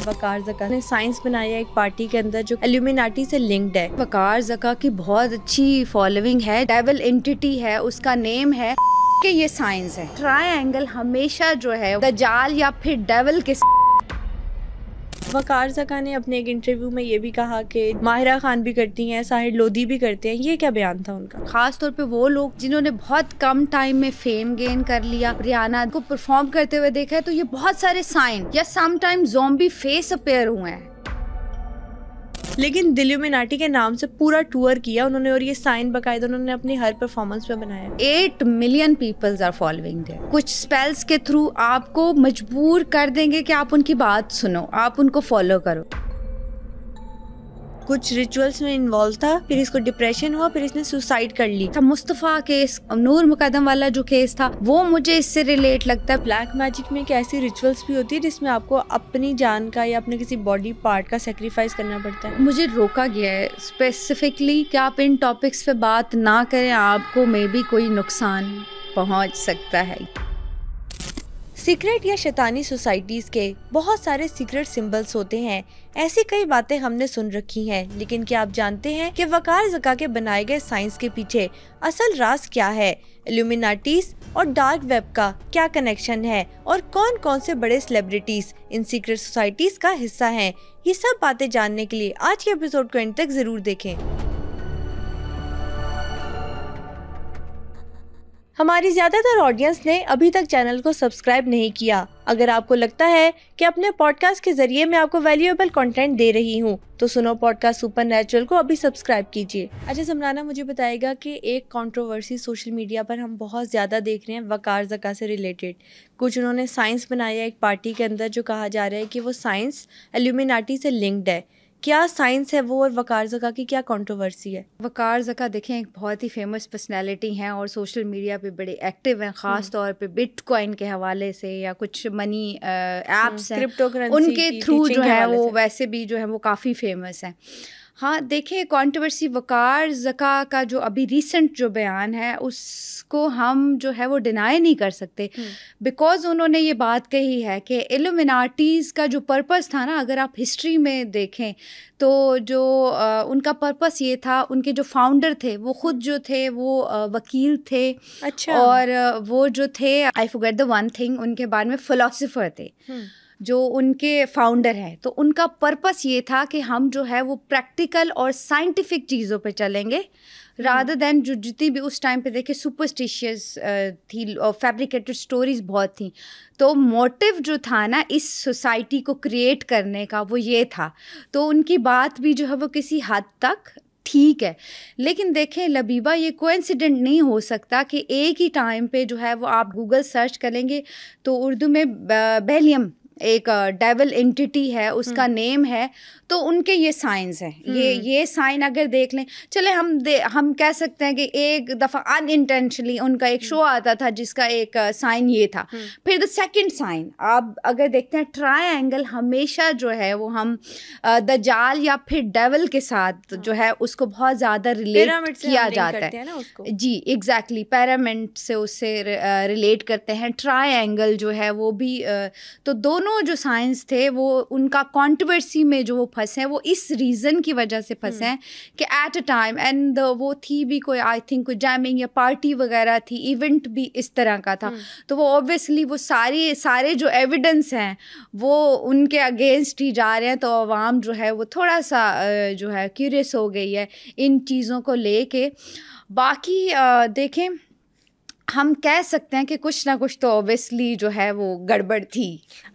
وقار زکا نے سائنس بنایا ایک پارٹی کے اندر جو ایلومیناٹی سے لنکڈ ہے. وقار زکا کی بہت اچھی فالوئنگ ہے, ڈیول انٹیٹی ہے, اس کا نیم ہے کہ یہ سائنس ہے. ٹرائی اینگل ہمیشہ جو ہے دجال یا پھر ڈیول کے. وقار زکا نے اپنے ایک انٹرویو میں یہ بھی کہا کہ ماہرہ خان بھی کرتی ہیں, ساحر لودھی بھی کرتے ہیں. یہ کیا بیان تھا ان کا؟ خاص طور پہ وہ لوگ جنہوں نے بہت کم ٹائم میں فیم گین کر لیا. ریانا کو پرفارم کرتے ہوئے دیکھا ہے تو یہ بہت سارے سائن یا some time zombie face appear ہوئے ہیں, لیکن ایلومیناٹی کے نام سے پورا ٹور کیا انہوں نے, اور یہ سائن باقاعدہ انہوں نے اپنی ہر پرفارمنس پہ بنایا. 8 ملین پیپلز آر فالوئنگ دیر. کچھ اسپیلس کے تھرو آپ کو مجبور کر دیں گے کہ آپ ان کی بات سنو, آپ ان کو فالو کرو. کچھ ریچولس میں انوالو تھا, پھر اس کو ڈپریشن ہوا, پھر اس نے سوسائڈ کر لی. مصطفیٰ کیس, نور مقدم والا جو کیس تھا, وہ مجھے اس سے ریلیٹ لگتا ہے. بلیک میجک میں ایک ایسی ریچولس بھی ہوتی ہے جس میں آپ کو اپنی جان کا یا اپنے کسی باڈی پارٹ کا سیکریفائس کرنا پڑتا ہے. مجھے روکا گیا ہے اسپیسیفکلی کہ آپ ان ٹاپکس پہ بات نہ کریں, آپ کو مے بی کوئی نقصان پہنچ سکتا ہے. سیکرٹ یا شیطانی سوسائٹیز کے بہت سارے سیکرٹ سمبلز ہوتے ہیں. ایسی کئی باتیں ہم نے سن رکھی ہیں, لیکن کیا آپ جانتے ہیں کہ وقار زکا کے بنائے گئے سائنس کے پیچھے اصل راز کیا ہے؟ ایلومیناٹیز اور ڈارک ویب کا کیا کنیکشن ہے, اور کون کون سے بڑے سیلیبریٹیز ان سیکرٹ سوسائٹیز کا حصہ ہیں؟ یہ سب باتیں جاننے کے لیے آج کے ایپیسوڈ کو اینڈ تک ضرور دیکھیں. ہماری زیادہ تر آڈینس نے ابھی تک چینل کو سبسکرائب نہیں کیا. اگر آپ کو لگتا ہے کہ اپنے پوڈ کاسٹ کے ذریعے میں آپ کو ویلیویبل کنٹینٹ دے رہی ہوں تو سنو پوڈ کاسٹ سپر نیچرل کو ابھی سبسکرائب کیجیے. اچھا سمرانا مجھے بتائے گا کہ ایک کنٹروورسی سوشل میڈیا پر ہم بہت زیادہ دیکھ رہے ہیں وقار زکا سے ریلیٹڈ. کچھ انہوں نے سائنس بنایا ایک پارٹی کے اندر جو کہا جا رہا ہے کہ وہ سائنس ایلومیناٹی سے لنکڈ ہے. کیا سائنس ہے وہ, اور وقار زکا کی کیا کنٹروورسی ہے؟ وقار زکا دیکھیں ایک بہت ہی فیمس پرسنالٹی ہیں اور سوشل میڈیا پہ بڑے ایکٹیو ہیں, خاص طور پہ بٹ کوائن کے حوالے سے یا کچھ منی ایپس ہیں ان کے تھرو جو ہے وہ ویسے بھی جو ہے وہ کافی فیمس ہیں. ہاں دیکھیں کنٹروورسی وقار زکا کا جو ابھی ریسنٹ جو بیان ہے اس کو ہم جو ہے وہ ڈینائی نہیں کر سکتے, بیکاز انہوں نے یہ بات کہی ہے کہ ایلومیناٹیز کا جو پرپس تھا نا, اگر آپ ہسٹری میں دیکھیں تو جو ان کا پرپس یہ تھا, ان کے جو فاؤنڈر تھے وہ خود جو تھے وہ وکیل تھے. اچھا. اور وہ جو تھے آئی فورگیٹ دا ون تھنگ, ان کے بارے میں فلاسفر تھے جو ان کے فاؤنڈر ہیں. تو ان کا پرپس یہ تھا کہ ہم جو ہے وہ پریکٹیکل اور سائنٹیفک چیزوں پہ چلیں گے رادر دین جو جتنی بھی اس ٹائم پہ دیکھے سپرسٹیشیس تھی اور فیبریکیٹڈ اسٹوریز بہت تھیں. تو موٹیو جو تھا نا اس سوسائٹی کو کریٹ کرنے کا وہ یہ تھا. تو ان کی بات بھی جو ہے وہ کسی حد تک ٹھیک ہے, لیکن دیکھیں لبیبہ یہ کوئنسیڈنٹ نہیں ہو سکتا کہ ایک ہی ٹائم پہ جو ہے وہ آپ گوگل سرچ کریں گے تو اردو میں بیلیم ایک ڈیول انٹیٹی ہے, اس کا نیم ہے, تو ان کے یہ سائنس ہیں. یہ سائن اگر دیکھ لیں, چلے ہم کہہ سکتے ہیں کہ ایک دفعہ ان انٹینشنلی ان کا ایک شو آتا تھا جس کا ایک سائن یہ تھا. پھر دا سیکنڈ سائن آپ اگر دیکھتے ہیں ٹرائی اینگل ہمیشہ جو ہے وہ ہم دجال یا پھر ڈیول کے ساتھ جو ہے اس کو بہت زیادہ ریلیٹ کیا جاتا ہے. جی ایگزیکٹلی پیرامنٹ سے اس سے ریلیٹ کرتے ہیں. ٹرائی اینگل جو ہے وہ بھی تو دونوں جو سائنس تھے وہ ان کا کنٹروورسی میں جو وہ پھنسے ہیں وہ اس ریزن کی وجہ سے پھنسے ہیں کہ ایٹ اے ٹائم اینڈ وہ تھی بھی کوئی آئی تھنک کوئی جیمنگ یا پارٹی وغیرہ تھی, ایونٹ بھی اس طرح کا تھا. تو وہ اوبویسلی وہ سارے جو ایویڈنس ہیں وہ ان کے اگینسٹ ہی جا رہے ہیں. تو عوام جو ہے وہ تھوڑا سا جو ہے کیوریس ہو گئی ہے ان چیزوں کو لے کے. باقی دیکھیں ہم کہہ سکتے ہیں کہ کچھ نہ کچھ تو اوبیسلی جو ہے وہ گڑبڑ تھی.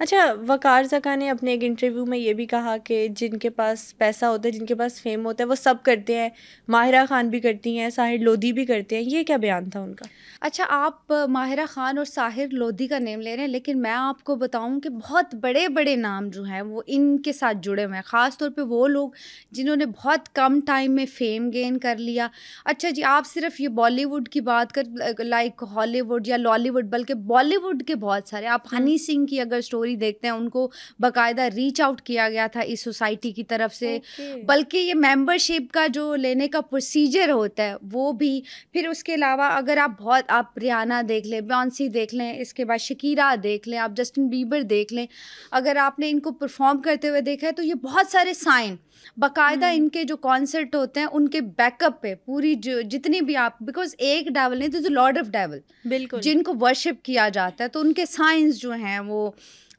اچھا وقار زکا نے اپنے ایک انٹرویو میں یہ بھی کہا کہ جن کے پاس پیسہ ہوتا ہے, جن کے پاس فیم ہوتا ہے وہ سب کرتے ہیں. ماہرہ خان بھی کرتی ہیں, ساحر لودھی بھی کرتے ہیں. یہ کیا بیان تھا ان کا؟ اچھا آپ ماہرہ خان اور ساحر لودھی کا نیم لے رہے ہیں, لیکن میں آپ کو بتاؤں کہ بہت بڑے بڑے نام جو ہیں وہ ان کے ساتھ جڑے ہوئے ہیں, خاص طور پہ وہ لوگ جنہوں نے بہت کم ٹائم میں فیم گین کر لیا. اچھا جی آپ صرف یہ بالی ووڈ کی بات کر لائک ہالی ووڈ یا لالی ووڈ بلکہ بالی ووڈ کے بہت سارے, آپ ہنی سنگھ کی اگر اسٹوری دیکھتے ہیں, ان کو باقاعدہ ریچ آؤٹ کیا گیا تھا اس سوسائٹی کی طرف سے, بلکہ یہ ممبر شپ کا جو لینے کا پروسیجر ہوتا ہے وہ بھی. پھر اس کے علاوہ اگر آپ ریانہ دیکھ لیں, بیونسی دیکھ لیں, اس کے بعد شکیرا دیکھ لیں, آپ جسٹن بیبر دیکھ لیں, اگر آپ نے ان کو پرفارم کرتے ہوئے دیکھا ہے تو یہ بہت سارے سائن باقاعدہ ان کے جو کانسرٹ ہوتے ہیں ان کے بیک اپ پہ پوری جتنی بھی آپ, بیکاز ایک ڈیول نہیں تو لارڈ آف ڈیول بالکل جن کو ورشپ کیا جاتا ہے, تو ان کے سائنس جو ہیں وہ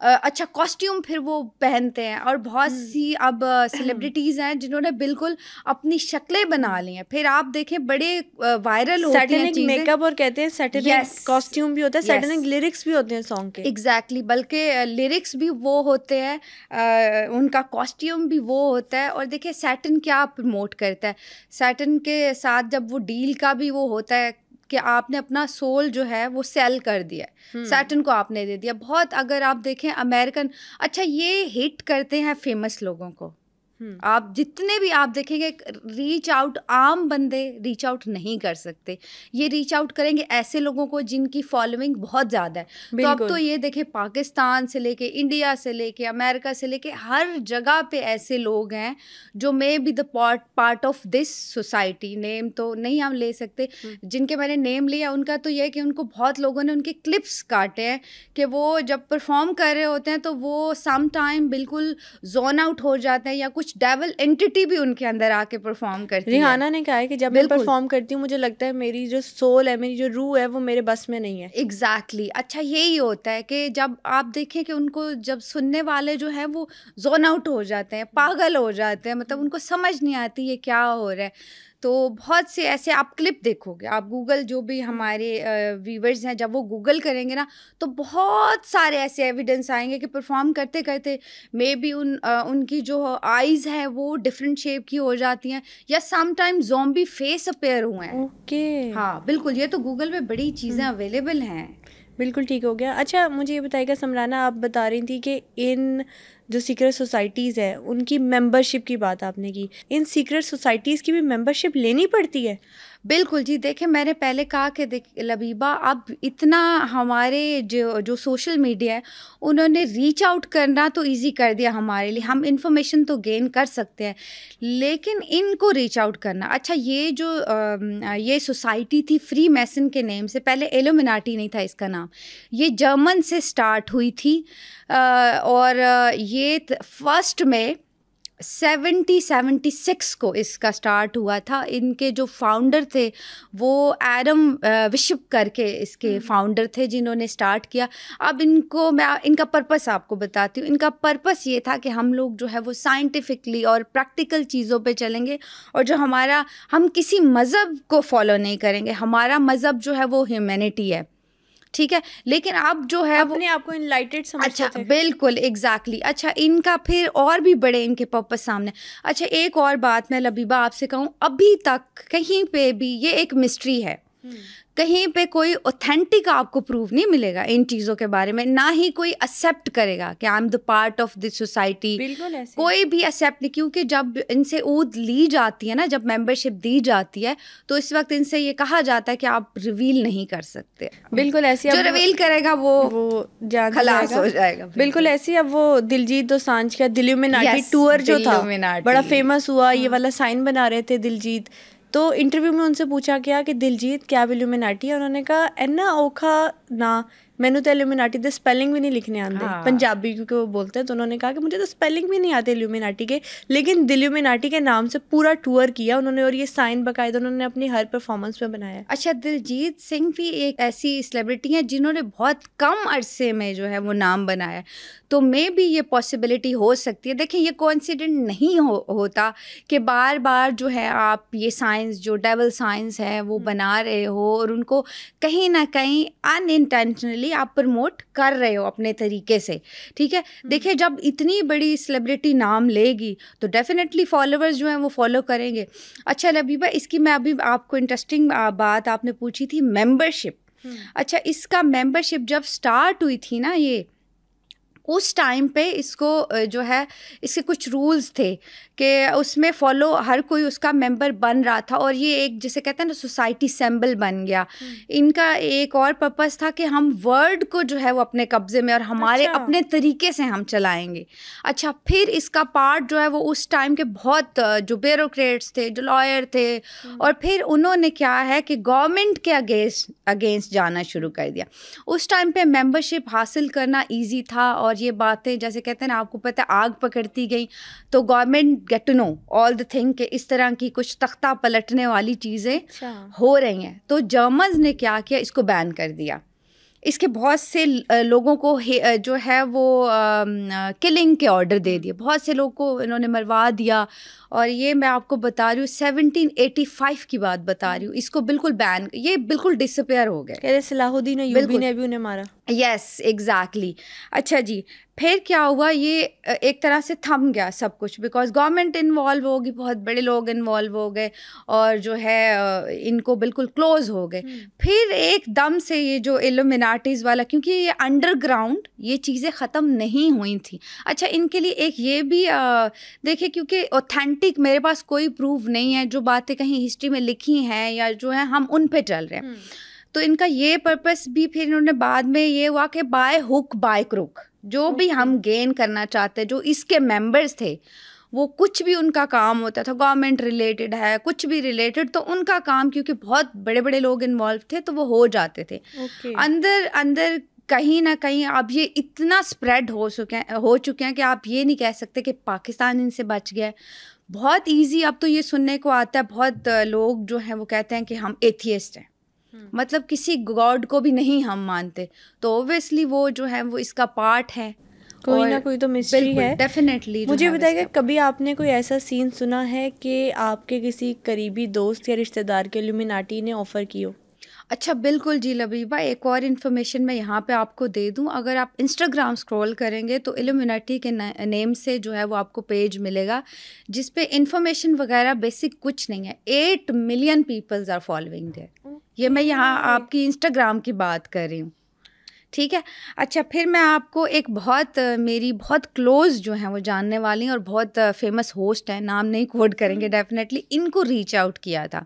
اچھا کاسٹیوم پھر وہ پہنتے ہیں. اور بہت سی اب سیلیبریٹیز ہیں جنہوں نے بالکل اپنی شکلیں بنا لی ہیں. پھر آپ دیکھیں بڑے وائرل ہوتی ہیں چیزیں, میک اپ, اور کہتے ہیں سیٹرنگ کاسٹیوم بھی ہوتا ہے, سیٹرنگ لیرکس بھی ہوتے ہیں سانگ کے. ایگزیکٹلی, بلکہ لیرکس بھی وہ ہوتے ہیں, ان کا کاسٹیوم بھی وہ ہوتا ہے. اور دیکھیں سیٹن کیا پروموٹ کرتا ہے, سیٹن کے ساتھ جب وہ ڈیل کا بھی وہ ہوتا ہے کہ آپ نے اپنا سول جو ہے وہ سیل کر دیا, سیٹن کو آپ نے دے دیا. بہت اگر آپ دیکھیں امریکن, اچھا یہ ہٹ کرتے ہیں فیمس لوگوں کو, آپ جتنے بھی آپ دیکھیں گے ریچ آؤٹ عام بندے ریچ آؤٹ نہیں کر سکتے, یہ ریچ آؤٹ کریں گے ایسے لوگوں کو جن کی فالوئنگ بہت زیادہ ہے. تو اب تو یہ دیکھیں پاکستان سے لے کے انڈیا سے لے کے امریکہ سے لے کے ہر جگہ پہ ایسے لوگ ہیں جو may be the part of this society. Name تو نہیں ہم لے سکتے, جن کے میں نے نیم لیا ان کا تو یہ ہے کہ ان کو بہت لوگوں نے ان کے کلپس کاٹے ہیں کہ وہ جب پرفارم کر رہے ہوتے ہیں تو وہ سم ٹائم بالکل زون آؤٹ ہو جاتے ہیں, یا کچھ ڈیول اینٹی بھی ان کے اندر آ کے پرفارم کرتی ہے. ریحانہ نے کہا ہے کہ جب میں پرفارم کرتی ہوں مجھے لگتا ہے میری جو سول ہے, میری جو روح ہے وہ میرے بس میں نہیں ہے. ایگزیکٹلی. اچھا یہی ہوتا ہے کہ جب آپ دیکھیں کہ ان کو جب سننے والے جو ہیں وہ زون آؤٹ ہو جاتے ہیں, پاگل ہو جاتے ہیں, مطلب ان کو سمجھ نہیں آتی یہ کیا ہو رہا ہے. تو بہت سے ایسے آپ کلپ دیکھو گے, آپ گوگل جو بھی ہمارے ویورز ہیں جب وہ گوگل کریں گے نا تو بہت سارے ایسے ایویڈنس آئیں گے کہ پرفارم کرتے کرتے مے بی ان کی جو آئیز ہیں وہ ڈفرینٹ شیپ کی ہو جاتی ہیں, یا some time zombie face appear ہوئے ہیں. اوکے, ہاں بالکل, یہ تو گوگل پہ بڑی چیزیں اویلیبل ہیں. بالکل ٹھیک ہو گیا. اچھا مجھے یہ بتائیے گا سمرانا, آپ بتا رہی تھی کہ ان جو سیکرٹ سوسائٹیز ہے ان کی ممبر شپ کی بات آپ نے کی, ان سیکرٹ سوسائٹیز کی بھی ممبر شپ لینی پڑتی ہے؟ بالکل جی. دیکھیں میں نے پہلے کہا کہ لبیبہ اب اتنا ہمارے جو سوشل میڈیا ہے انہوں نے ریچ آؤٹ کرنا تو ایزی کر دیا ہمارے لیے, ہم انفارمیشن تو گین کر سکتے ہیں, لیکن ان کو ریچ آؤٹ کرنا. اچھا یہ سوسائٹی تھی فری میسن کے نیم سے, پہلے ایلومیناٹی نہیں تھا اس کا نام, یہ جرمن سے سٹارٹ ہوئی تھی, اور یہ فرسٹ میں 76 کو اس کا سٹارٹ ہوا تھا. ان کے جو فاؤنڈر تھے وہ ایڈم وشپ کر کے اس کے فاؤنڈر تھے جنہوں نے سٹارٹ کیا. اب میں ان کا پرپس آپ کو بتاتی ہوں. ان کا پرپس یہ تھا کہ ہم لوگ جو ہے وہ سائنٹیفکلی اور پریکٹیکل چیزوں پہ چلیں گے, اور جو ہم کسی مذہب کو فالو نہیں کریں گے, ہمارا مذہب جو ہے وہ ہیومینٹی ہے, ٹھیک ہے, لیکن اب جو ہے اپنے آپ کو انلائٹڈ سمجھتے تھے. بالکل ایگزیکٹلی. اچھا ان کا پھر اور بھی بڑے ان کے پرپس سامنے. اچھا ایک اور بات میں لبیبہ آپ سے کہوں, ابھی تک کہیں پہ بھی یہ ایک مسٹری ہے, کہیں پہ کوئی اوتھینٹک آپ کو پروف نہیں ملے گا ان چیزوں کے بارے میں, نہ ہی کوئی ایکسیپٹ کرے گا کہ I am the part of this society. کوئی بھی ایکسیپٹ نہیں, کیونکہ جب ان سے عود لی جاتی ہے نا, جب ممبر شپ دی جاتی ہے تو اس وقت ان سے یہ کہا جاتا ہے کہ آپ ریویل نہیں کر سکتے. بالکل ایسے جو ریویل کرے گا وہ خلاص ہو جائے گا. بالکل ایسے. اب وہ دلجیت دوسانجھ کا دلیومیناٹی ٹور جو تھا بڑا فیمس ہوا, یہ والا سائن بنا رہے تھے دلجیت, تو انٹرویو میں ان سے پوچھا گیا کہ دلجیت کیا ایلومیناٹی ہے, انہوں نے کہا اینا اوکھا نہ مینو تو ایلومیناٹی دے اسپیلنگ بھی نہیں لکھنے آتے پنجابی, کیونکہ وہ بولتے ہیں, تو انہوں نے کہا کہ مجھے تو اسپیلنگ بھی نہیں آتے ایلومیناٹی کے, لیکن دلیومیناٹی کے نام سے پورا ٹور کیا انہوں نے, اور یہ سائن باقاعدہ انہوں نے اپنی ہر پرفارمنس میں بنایا. اچھا دلجیت سنگھ بھی ایک ایسی سیلیبریٹی ہیں جنہوں نے بہت کم عرصے میں جو ہے وہ نام بنایا, تو مے بھی یہ پاسبلٹی ہو سکتی ہے. دیکھیں یہ کوانسیڈنٹ نہیں ہوتا کہ بار بار جو ہے آپ یہ سائنس جو ڈیول سائنس ہے وہ بنا رہے ہو, اور ان کو کہیں نہ کہیں ان انٹینشنلی آپ پروموٹ کر رہے ہو اپنے طریقے سے, ٹھیک ہے. دیکھیں جب اتنی بڑی سیلیبریٹی نام لے گی تو ڈیفینیٹلی فالوورز جو ہیں وہ فالو کریں گے. اچھا لبیبہ اس کی میں ابھی آپ کو انٹرسٹنگ بات آپ نے پوچھی تھی ممبر شپ. اچھا اس کا ممبر شپ جب سٹارٹ ہوئی تھی نا یہ, اس ٹائم پہ اس کو جو ہے اس کے کچھ رولز تھے کہ اس میں فالو ہر کوئی اس کا ممبر بن رہا تھا, اور یہ ایک جسے کہتے ہیں نا سوسائٹی سمبل بن گیا. ان کا ایک اور پرپس تھا کہ ہم ورڈ کو جو ہے وہ اپنے قبضے میں اور ہمارے اپنے طریقے سے ہم چلائیں گے. اچھا, پھر اس کا پارٹ جو ہے وہ اس ٹائم کے بہت جو بیوروکریٹس تھے, جو لائر تھے, اور پھر انہوں نے کیا ہے کہ گورنمنٹ کے اگینسٹ جانا شروع کر دیا. اس ٹائم پہ ممبرشپ حاصل کرنا ایزی تھا, اور یہ باتیں جیسے کہتے ہیں نا آپ کو پتہ ہے آگ پکڑتی گئیں, تو government get to know all the thing کہ اس طرح کی کچھ تختہ پلٹنے والی چیزیں ہو رہی ہیں. تو جرمنز نے کیا کیا, اس کو بین کر دیا. اس کے بہت سے لوگوں کو جو ہے وہ کلنگ کے آرڈر دے دیے, بہت سے لوگوں کو انہوں نے مروا دیا. اور یہ میں آپ کو بتا رہی ہوں 1785 کی بات بتا رہی ہوں, اس کو بالکل بین, یہ بالکل ڈس اپیئر ہو گئے. صلاح الدین ایوبی نے بھی انہیں مارا. Yes exactly. اچھا جی, پھر کیا ہوا, یہ ایک طرح سے تھم گیا سب کچھ, بیکاز گورنمنٹ انوالو ہوگی, بہت بڑے لوگ انوالو ہو گئے, اور جو ہے ان کو بالکل کلوز ہو گئے. پھر ایک دم سے یہ جو ایلومیناٹیز والا, کیونکہ یہ انڈر گراؤنڈ یہ چیزیں ختم نہیں ہوئی تھیں. اچھا, ان کے لیے ایک یہ بھی دیکھیں, کیونکہ اوتھینٹک میرے پاس کوئی پروف نہیں ہے, جو باتیں کہیں ہسٹری میں لکھی ہیں یا جو ہے ہم ان پہ چل رہے ہیں. تو ان کا یہ پرپس بھی پھر انہوں نے بعد میں یہ ہوا کہ بائی ہک بائی کروک, جو بھی ہم گین کرنا چاہتے, جو اس کے ممبرس تھے, وہ کچھ بھی ان کا کام ہوتا تھا, گورنمنٹ ریلیٹڈ ہے, کچھ بھی ریلیٹڈ, تو ان کا کام کیونکہ بہت بڑے بڑے لوگ انوالو تھے تو وہ ہو جاتے تھے. اندر کہیں نہ کہیں اب یہ اتنا اسپریڈ ہو چکے ہیں کہ آپ یہ نہیں کہہ سکتے کہ پاکستان ان سے بچ گیا ہے. بہت ایزی اب تو یہ سننے کو آتا ہے, بہت لوگ جو ہیں وہ کہتے ہیں کہ ہم ایتھیسٹ ہیں, مطلب کسی گاڈ کو بھی نہیں ہم مانتے. تو اوبویسلی وہ جو ہے وہ اس کا پارٹ ہے, کوئی نہ کوئی تو مسٹری ہے ڈیفینیٹلی. مجھے بتائیے کہ کبھی آپ نے کوئی ایسا سین سنا ہے کہ آپ کے کسی قریبی دوست یا رشتہ دار کے ایلومیناٹی نے آفر کی ہو؟ اچھا بالکل جی لبیبہ, ایک اور انفارمیشن میں یہاں پہ آپ کو دے دوں. اگر آپ انسٹاگرام اسکرول کریں گے تو ایلومیناٹی کے نیم سے جو ہے وہ آپ کو پیج ملے گا, جس پہ انفارمیشن وغیرہ بیسک کچھ نہیں ہے. 8 million peoples are following there. یہ میں یہاں آپ کی انسٹاگرام کی بات کر رہی ہوں, ٹھیک ہے. اچھا, پھر میں آپ کو ایک میری بہت کلوز جو ہیں وہ جاننے والی ہیں اور بہت فیمس ہوسٹ ہیں, نام نہیں کوٹ کریں گے ڈیفینیٹلی, ان کو ریچ آؤٹ کیا تھا.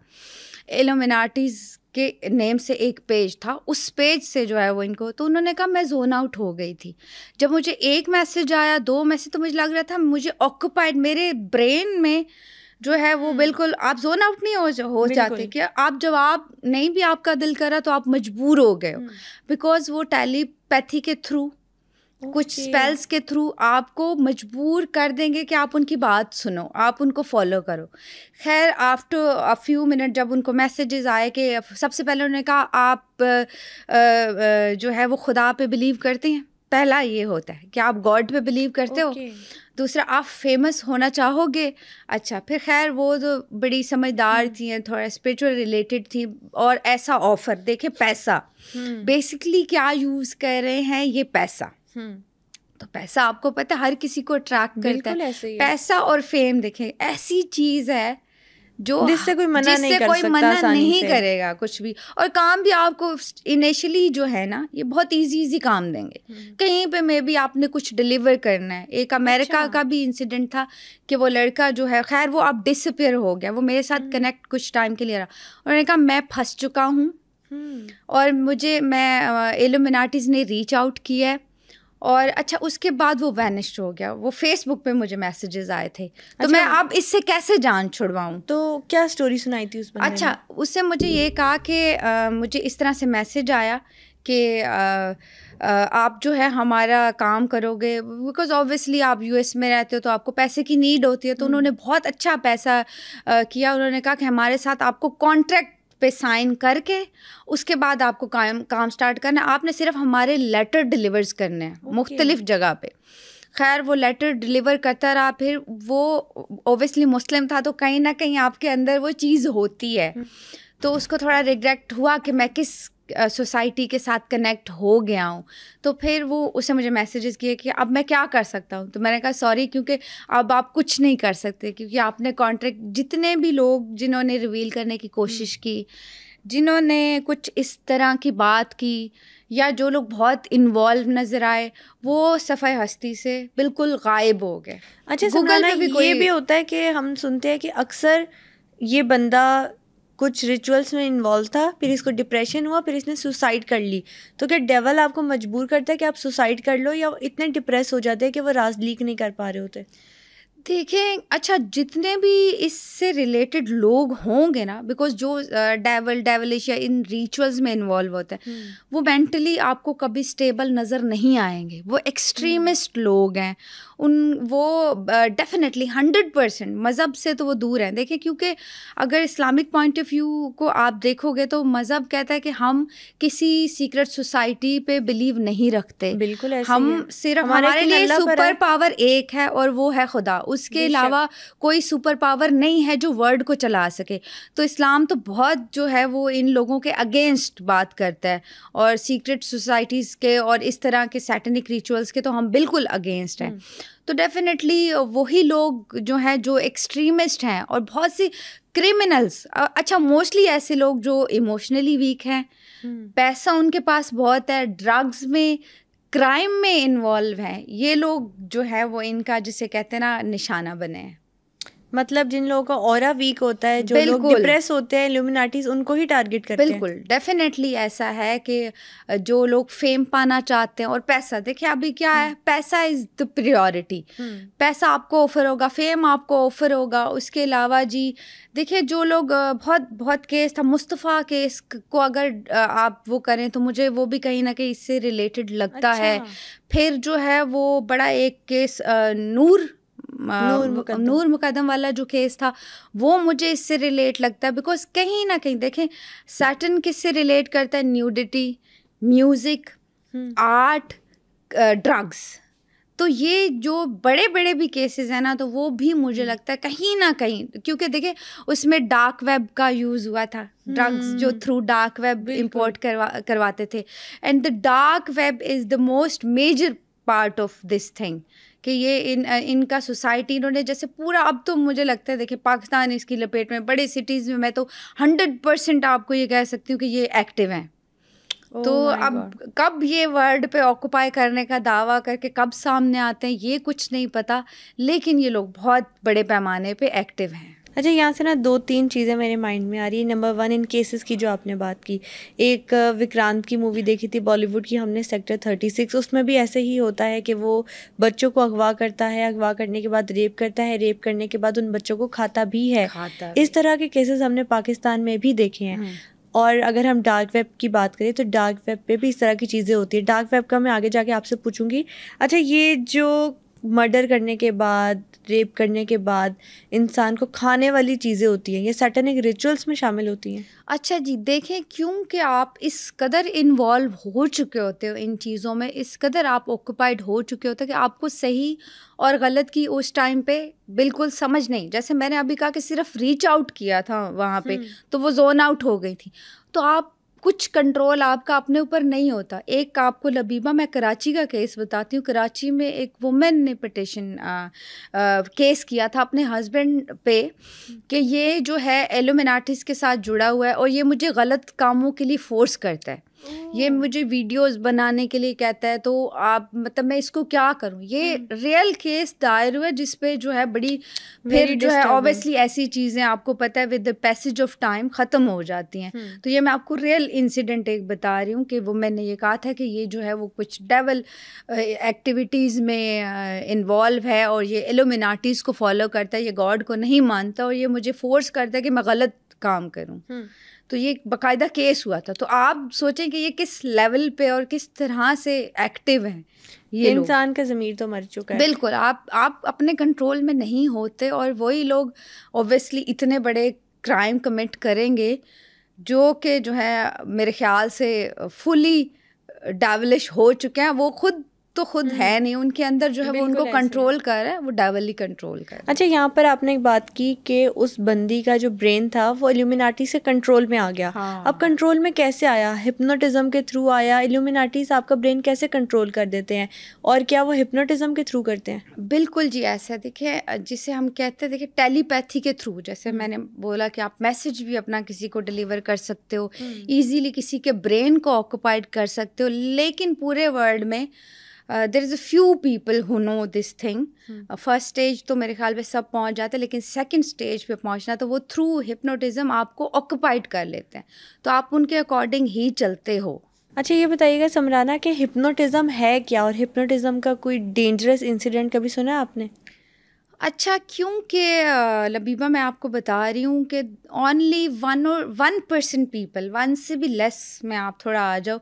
ایلومیناٹیز کے نیم سے ایک پیج تھا, اس پیج سے جو ہے وہ ان کو, تو انہوں نے کہا میں زون آؤٹ ہو گئی تھی. جب مجھے ایک میسج آیا, 2 میسج, تو مجھے لگ رہا تھا مجھے آکوپائڈ, میرے برین میں جو ہے وہ بالکل آپ زون آؤٹ نہیں ہو جاتے کہ آپ جواب نہیں بھی آپ کا دل کرا تو آپ مجبور ہو گئے ہو, بیکاز وہ ٹیلی پیتھی کے تھرو, کچھ اسپیلس کے تھرو آپ کو مجبور کر دیں گے کہ آپ ان کی بات سنو, آپ ان کو فالو کرو. خیر آفٹر اے فیو منٹ جب ان کو میسیجز آئے کہ سب سے پہلے انہوں نے کہا آپ جو ہے وہ خدا پہ بلیو کرتے ہیں, پہلا یہ ہوتا ہے کہ آپ گاڈ پہ بلیو کرتے ہو. دوسرا آپ فیمس ہونا چاہو گے. اچھا, پھر خیر وہ تو بڑی سمجھدار تھیں, تھوڑا اسپریچول ریلیٹڈ تھیں, اور ایسا آفر دیکھیں, پیسہ بیسکلی کیا یوز کر رہے ہیں, یہ پیسہ. تو پیسہ آپ کو پتہ ہے ہر کسی کو اٹریکٹ کرتا ہے. پیسہ اور فیم دیکھیں ایسی چیز ہے جو جس سے کوئی منع نہیں کرے گا کچھ بھی, اور کام بھی آپ کو انیشلی جو ہے نا یہ بہت ایزی کام دیں گے. کہیں پہ میں بھی آپ نے کچھ ڈلیور کرنا ہے. ایک امریکہ کا بھی انسیڈنٹ تھا کہ وہ لڑکا جو ہے, خیر وہ اب ڈس اپیئر ہو گیا, وہ میرے ساتھ کنیکٹ کچھ ٹائم کے لیے رہا. انہوں نے کہا میں پھنس چکا ہوں, اور میں ایلومیناٹیز نے ریچ آؤٹ کیا ہے. اور اچھا اس کے بعد وہ وینشڈ ہو گیا. وہ فیس بک پہ مجھے میسیجز آئے تھے, تو میں اب اس سے کیسے جان چھڑواؤں. تو کیا اسٹوری سنائی تھی اس بندے نے؟ اچھا, اس سے مجھے یہ کہا کہ مجھے اس طرح سے میسیج آیا کہ آپ جو ہے ہمارا کام کرو گے, بیکاز اوبویسلی آپ US میں رہتے ہو تو آپ کو پیسے کی نیڈ ہوتی ہے. تو انہوں نے بہت اچھا پیسہ کیا. انہوں نے کہا کہ ہمارے ساتھ آپ کو کانٹریکٹ پہ سائن کر کے اس کے بعد آپ کو کام سٹارٹ کرنا ہے. آپ نے صرف ہمارے لیٹر ڈیلیورز کرنے ہیں مختلف جگہ پہ. خیر وہ لیٹر ڈیلیور کرتا رہا. پھر وہ اوبویسلی مسلم تھا, تو کہیں نہ کہیں آپ کے اندر وہ چیز ہوتی ہے. تو اس کو تھوڑا ریگریٹ ہوا کہ میں کس سوسائٹی کے ساتھ کنیکٹ ہو گیا ہوں. تو پھر وہ اسے مجھے میسیجز کیے کہ اب میں کیا کر سکتا ہوں. تو میں نے کہا سوری, کیونکہ اب آپ کچھ نہیں کر سکتے, کیونکہ آپ نے کانٹریکٹ, جتنے بھی لوگ جنہوں نے ریویل کرنے کی کوشش کی, جنہوں نے کچھ اس طرح کی بات کی یا جو لوگ بہت انوالو نظر آئے وہ صفحہ ہستی سے بالکل غائب ہو گئے. اچھا سمرانا, یہ بھی ہوتا ہے کہ ہم سنتے ہیں کہ اکثر یہ بندہ کچھ ریچولس میں انوالو تھا, پھر اس کو ڈپریشن ہوا, پھر اس نے سوسائڈ کر لی, تو کیا ڈیول آپ کو مجبور کرتا ہے کہ آپ سوسائڈ کر لو, یا اتنے ڈپریس ہو جاتے ہیں کہ وہ راز لیک نہیں کر پا رہے ہوتے؟ دیکھیں اچھا جتنے بھی اس سے ریلیٹڈ لوگ ہوں گے نا, بیکاز جو ڈیولش یا ان ریچولز میں انوالو ہوتے ہیں وہ مینٹلی آپ کو کبھی اسٹیبل نظر نہیں آئیں گے. وہ ایکسٹریمسٹ لوگ ہیں, وہ ڈیفینیٹلی 100% مذہب سے تو وہ دور ہیں. دیکھیں کیونکہ اگر اسلامک پوائنٹ آف ویو کو آپ دیکھو گے تو مذہب کہتا ہے کہ ہم کسی سیکرٹ سوسائٹی پہ بلیو نہیں رکھتے. بالکل ہم صرف ہمارے لیے سپر پاور ایک ہے اور وہ ہے خدا, اس کے علاوہ کوئی سپر پاور نہیں ہے جو ورلڈ کو چلا سکے. تو اسلام تو بہت جو ہے وہ ان لوگوں کے اگینسٹ بات کرتا ہے, اور سیکرٹ سوسائٹیز کے اور اس طرح کے سیٹنک ریچولس کے تو ہم بالکل اگینسٹ ہیں. تو ڈیفینیٹلی وہی لوگ جو ہیں جو ایکسٹریمسٹ ہیں, اور بہت سی کرمنلس, اچھا موسٹلی ایسے لوگ جو ایموشنلی ویک ہیں, پیسہ ان کے پاس بہت ہے, ڈرگز میں کرائم میں انوالو ہیں, یہ لوگ جو ہے وہ ان کا جسے کہتے ہیں نا نشانہ بنے ہیں. مطلب جن لوگوں کا اورا ویک ہوتا ہے, جو لوگ ڈپریس ہوتے ہیں, الومیناٹیز, ان کو ہی ٹارگٹ کرتے ہیں. بالکل ڈیفینیٹلی ایسا ہے کہ جو لوگ فیم پانا چاہتے ہیں اور پیسہ, دیکھیں ابھی کیا ہے, پیسہ از دا پریورٹی. پیسہ آپ کو آفر ہوگا, فیم آپ کو آفر ہوگا. اس کے علاوہ جی دیکھیں جو لوگ بہت کیس تھا, مصطفیٰ کیس کو اگر آپ وہ کریں تو مجھے وہ بھی کہیں نہ کہیں اس سے ریلیٹڈ لگتا ہے. پھر جو ہے وہ بڑا ایک کیس نور مقدم والا جو کیس تھا, وہ مجھے اس سے ریلیٹ لگتا ہے. بیکاز کہیں نہ کہیں دیکھیں سیٹن کس سے ریلیٹ کرتا ہے, نیوڈیٹی, میوزک, آرٹ, ڈرگس. تو یہ جو بڑے بڑے بھی کیسز ہیں نا, تو وہ بھی مجھے لگتا ہے کہیں نہ کہیں, کیونکہ دیکھیں اس میں ڈارک ویب کا یوز ہوا تھا, ڈرگس جو تھرو ڈارک ویب امپورٹ کرواتے تھے. And the dark web is the most major part of this thing, کہ یہ ان کا سوسائٹی انہوں نے جیسے پورا, اب تو مجھے لگتا ہے دیکھیں پاکستان اس کی لپیٹ میں, بڑے سٹیز میں تو 100% آپ کو یہ کہہ سکتی ہوں کہ یہ ایکٹیو ہیں. تو اب کب یہ ورلڈ پہ آکوپائی کرنے کا دعویٰ کر کے کب سامنے آتے ہیں یہ کچھ نہیں پتا, لیکن یہ لوگ بہت بڑے پیمانے پہ ایکٹیو ہیں. اچھا یہاں سے نا 2-3 چیزیں میرے مائنڈ میں آ رہی ہیں. نمبر 1 ان کیسز کی جو آپ نے بات کی, ایک وکرانت کی مووی دیکھی تھی بالی ووڈ کی ہم نے, سیکٹر 36, اس میں بھی ایسے ہی ہوتا ہے کہ وہ بچوں کو اغوا کرتا ہے, اغوا کرنے کے بعد ریپ کرتا ہے, ریپ کرنے کے بعد ان بچوں کو کھاتا بھی ہے. اس طرح کے کیسز ہم نے پاکستان میں بھی دیکھے ہیں. اور اگر ہم ڈارک ویب کی بات کریں تو ڈارک ویب پہ بھی اس طرح کی چیزیں ہوتی ہیں. ڈارک ویب کا میں آگے جا کے آپ سے پوچھوں گی. اچھا یہ جو مرڈر کرنے کے بعد, ریپ کرنے کے بعد انسان کو کھانے والی چیزیں ہوتی ہیں, یہ سیٹنک ریچولس میں شامل ہوتی ہیں؟ اچھا جی دیکھیں, کیونکہ آپ اس قدر انوالو ہو چکے ہوتے ہو ان چیزوں میں, اس قدر آپ آکوپائڈ ہو چکے ہوتے کہ آپ کو صحیح اور غلط کی اس ٹائم پہ بالکل سمجھ نہیں. جیسے میں نے ابھی کہا کہ صرف ریچ آؤٹ کیا تھا وہاں پہ تو وہ زون آؤٹ ہو گئی تھی. تو آپ کچھ کنٹرول آپ کا اپنے اوپر نہیں ہوتا. ایک آپ کو لبیبہ, میں کراچی کا کیس بتاتی ہوں. کراچی میں ایک وومن نے پٹیشن کیس کیا تھا اپنے ہسبینڈ پہ کہ یہ جو ہے ایلومیناٹیز کے ساتھ جڑا ہوا ہے اور یہ مجھے غلط کاموں کے لیے فورس کرتا ہے, یہ مجھے ویڈیوز بنانے کے لیے کہتا ہے. تو آپ مطلب میں اس کو کیا کروں. یہ ریئل کیس دائر ہوا جس پہ جو ہے بڑی پھر جو ہے اوبیسلی ایسی چیزیں آپ کو پتہ ہے with the passage of time ختم ہو جاتی ہیں. تو یہ میں آپ کو ریئل انسیڈنٹ ایک بتا رہی ہوں کہ وہ میں نے یہ کہا تھا کہ یہ جو ہے وہ کچھ ڈیول ایکٹیویٹیز میں انوالو ہے اور یہ ایلومیناٹیز کو فالو کرتا ہے, یہ گاڈ کو نہیں مانتا اور یہ مجھے فورس کرتا ہے کہ میں غلط کام کروں. تو یہ باقاعدہ کیس ہوا تھا. تو آپ سوچیں کہ یہ کس لیول پہ اور کس طرح سے ایکٹیو ہیں. یہ انسان کا ضمیر تو مر چکا ہے. بالکل آپ اپنے کنٹرول میں نہیں ہوتے, اور وہی لوگ اوبیسلی اتنے بڑے کرائم کمٹ کریں گے جو کہ جو ہے میرے خیال سے فلی ڈیولش ہو چکے ہیں. وہ خود تو خود ہے نہیں ان کے اندر جو ہے وہ ان کو کنٹرول کر رہا ہے, وہ ڈیول ہی کنٹرول کر رہا ہے. اچھا, یہاں پر آپ نے ایک بات کی کہ اس بندی کا جو برین تھا وہ ایلومیناٹی سے کنٹرول میں آ گیا. اب کنٹرول میں کیسے آیا؟ ہپنوٹزم کے تھرو آیا؟ ایلومیناٹیز آپ کا برین کیسے کنٹرول کر دیتے ہیں, اور کیا وہ ہپنوٹزم کے تھرو کرتے ہیں؟ بالکل جی, ایسا دیکھیں جسے ہم کہتے ہیں, دیکھیں ٹیلی پیتھی کے تھرو, جیسے میں نے بولا کہ آپ میسج بھی اپنا کسی کو ڈلیور کر سکتے ہو, ایزیلی کسی کے برین کو آکوپائڈ کر سکتے ہو, لیکن پورے ورلڈ میں there is a few people who know this thing. First stage تو میرے خیال پہ سب پہنچ جاتے ہیں, لیکن سیکنڈ اسٹیج پہ پہنچنا تو وہ تھرو ہپنوٹزم آپ کو آکوپائڈ کر لیتے ہیں, تو آپ ان کے اکارڈنگ ہی چلتے ہو. اچھا, یہ بتائیے گا سمرانا کہ ہپنوٹزم ہے کیا, اور ہپنوٹزم کا کوئی ڈینجرس انسیڈنٹ کبھی سنا ہے آپ نے؟ اچھا, کیونکہ لبیبہ میں آپ کو بتا رہی ہوں کہ اونلی 1% پیپل, 1 سے بھی لیس میں آپ تھوڑا آ جاؤ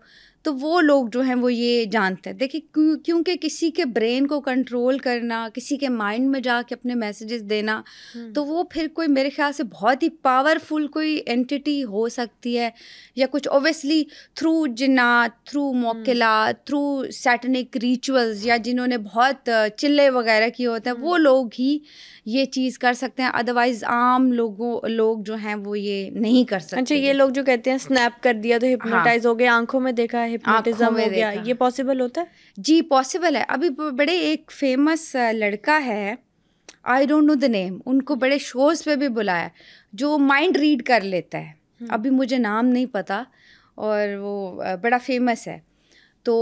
تو وہ لوگ جو ہیں وہ یہ جانتے ہیں. دیکھیں کیونکہ کسی کے برین کو کنٹرول کرنا, کسی کے مائنڈ میں جا کے اپنے میسیجز دینا, تو وہ پھر کوئی میرے خیال سے بہت ہی پاورفل کوئی اینٹی ہو سکتی ہے, یا کچھ اوبیسلی تھرو جنات, تھرو موکلات, تھرو سیٹنک ریچولز, یا جنہوں نے بہت چلے وغیرہ کیے ہوتے ہیں وہ لوگ ہی یہ چیز کر سکتے ہیں. ادروائز عام لوگ جو ہیں وہ یہ نہیں کر سکتے. اچھا, یہ لوگ جو کہتے ہیں اسنیپ کر دیا تو ہپنوٹائز ہو گیا, آنکھوں میں دیکھا ہپنوٹزم ہو گیا, یہ پاسبل ہوتا ہے؟ جی پاسبل ہے. ابھی بڑے ایک فیمس لڑکا ہے, آئی ڈونٹ نو دا نیم, ان کو بڑے شوز پہ بھی بلایا, جو مائنڈ ریڈ کر لیتا ہے, ابھی مجھے نام نہیں پتا, اور وہ بڑا فیمس ہے. تو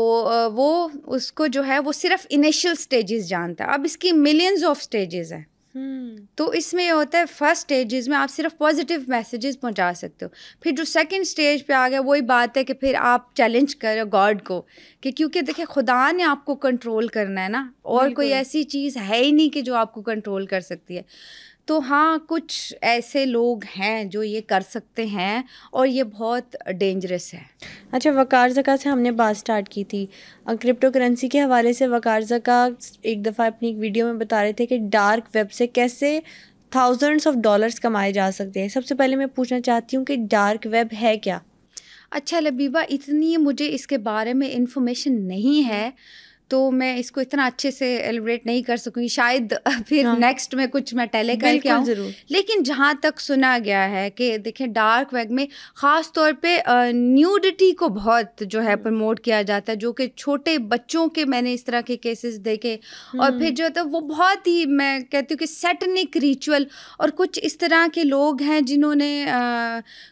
وہ اس کو جو ہے وہ صرف انیشیل سٹیجز جانتا ہے. اب اس کی ملینز آف سٹیجز ہیں, تو اس میں یہ ہوتا ہے فرسٹ سٹیجز میں آپ صرف پازیٹیو میسیجز پہنچا سکتے ہو. پھر جو سیکنڈ سٹیج پہ آ گیا وہی بات ہے کہ پھر آپ چیلنج کرو گاڈ کو, کہ کیونکہ دیکھیں خدا نے آپ کو کنٹرول کرنا ہے نا, اور کوئی ایسی چیز ہے ہی نہیں کہ جو آپ کو کنٹرول کر سکتی ہے. تو ہاں, کچھ ایسے لوگ ہیں جو یہ کر سکتے ہیں, اور یہ بہت ڈینجرس ہے. اچھا, وقار زکا سے ہم نے بات سٹارٹ کی تھی, کرپٹو کرنسی کے حوالے سے. وقار زکا ایک دفعہ اپنی ایک ویڈیو میں بتا رہے تھے کہ ڈارک ویب سے کیسے تھاؤزنڈس آف ڈالرس کمائے جا سکتے ہیں. سب سے پہلے میں پوچھنا چاہتی ہوں کہ ڈارک ویب ہے کیا؟ اچھا لبیبہ, اتنی مجھے اس کے بارے میں انفارمیشن نہیں ہے, تو میں اس کو اتنا اچھے سے ایلیبریٹ نہیں کر سکوں گی. شاید پھر نیکسٹ میں کچھ میں ٹیلے کر کے آؤں. لیکن جہاں تک سنا گیا ہے کہ دیکھیں ڈارک ویب میں خاص طور پہ نیوڈٹی کو بہت جو ہے پروموٹ کیا جاتا ہے, جو کہ چھوٹے بچوں کے میں نے اس طرح کے کیسز دیکھے. اور پھر جو ہوتا ہے وہ بہت ہی, میں کہتی ہوں کہ سیٹنک ریچول, اور کچھ اس طرح کے لوگ ہیں جنہوں نے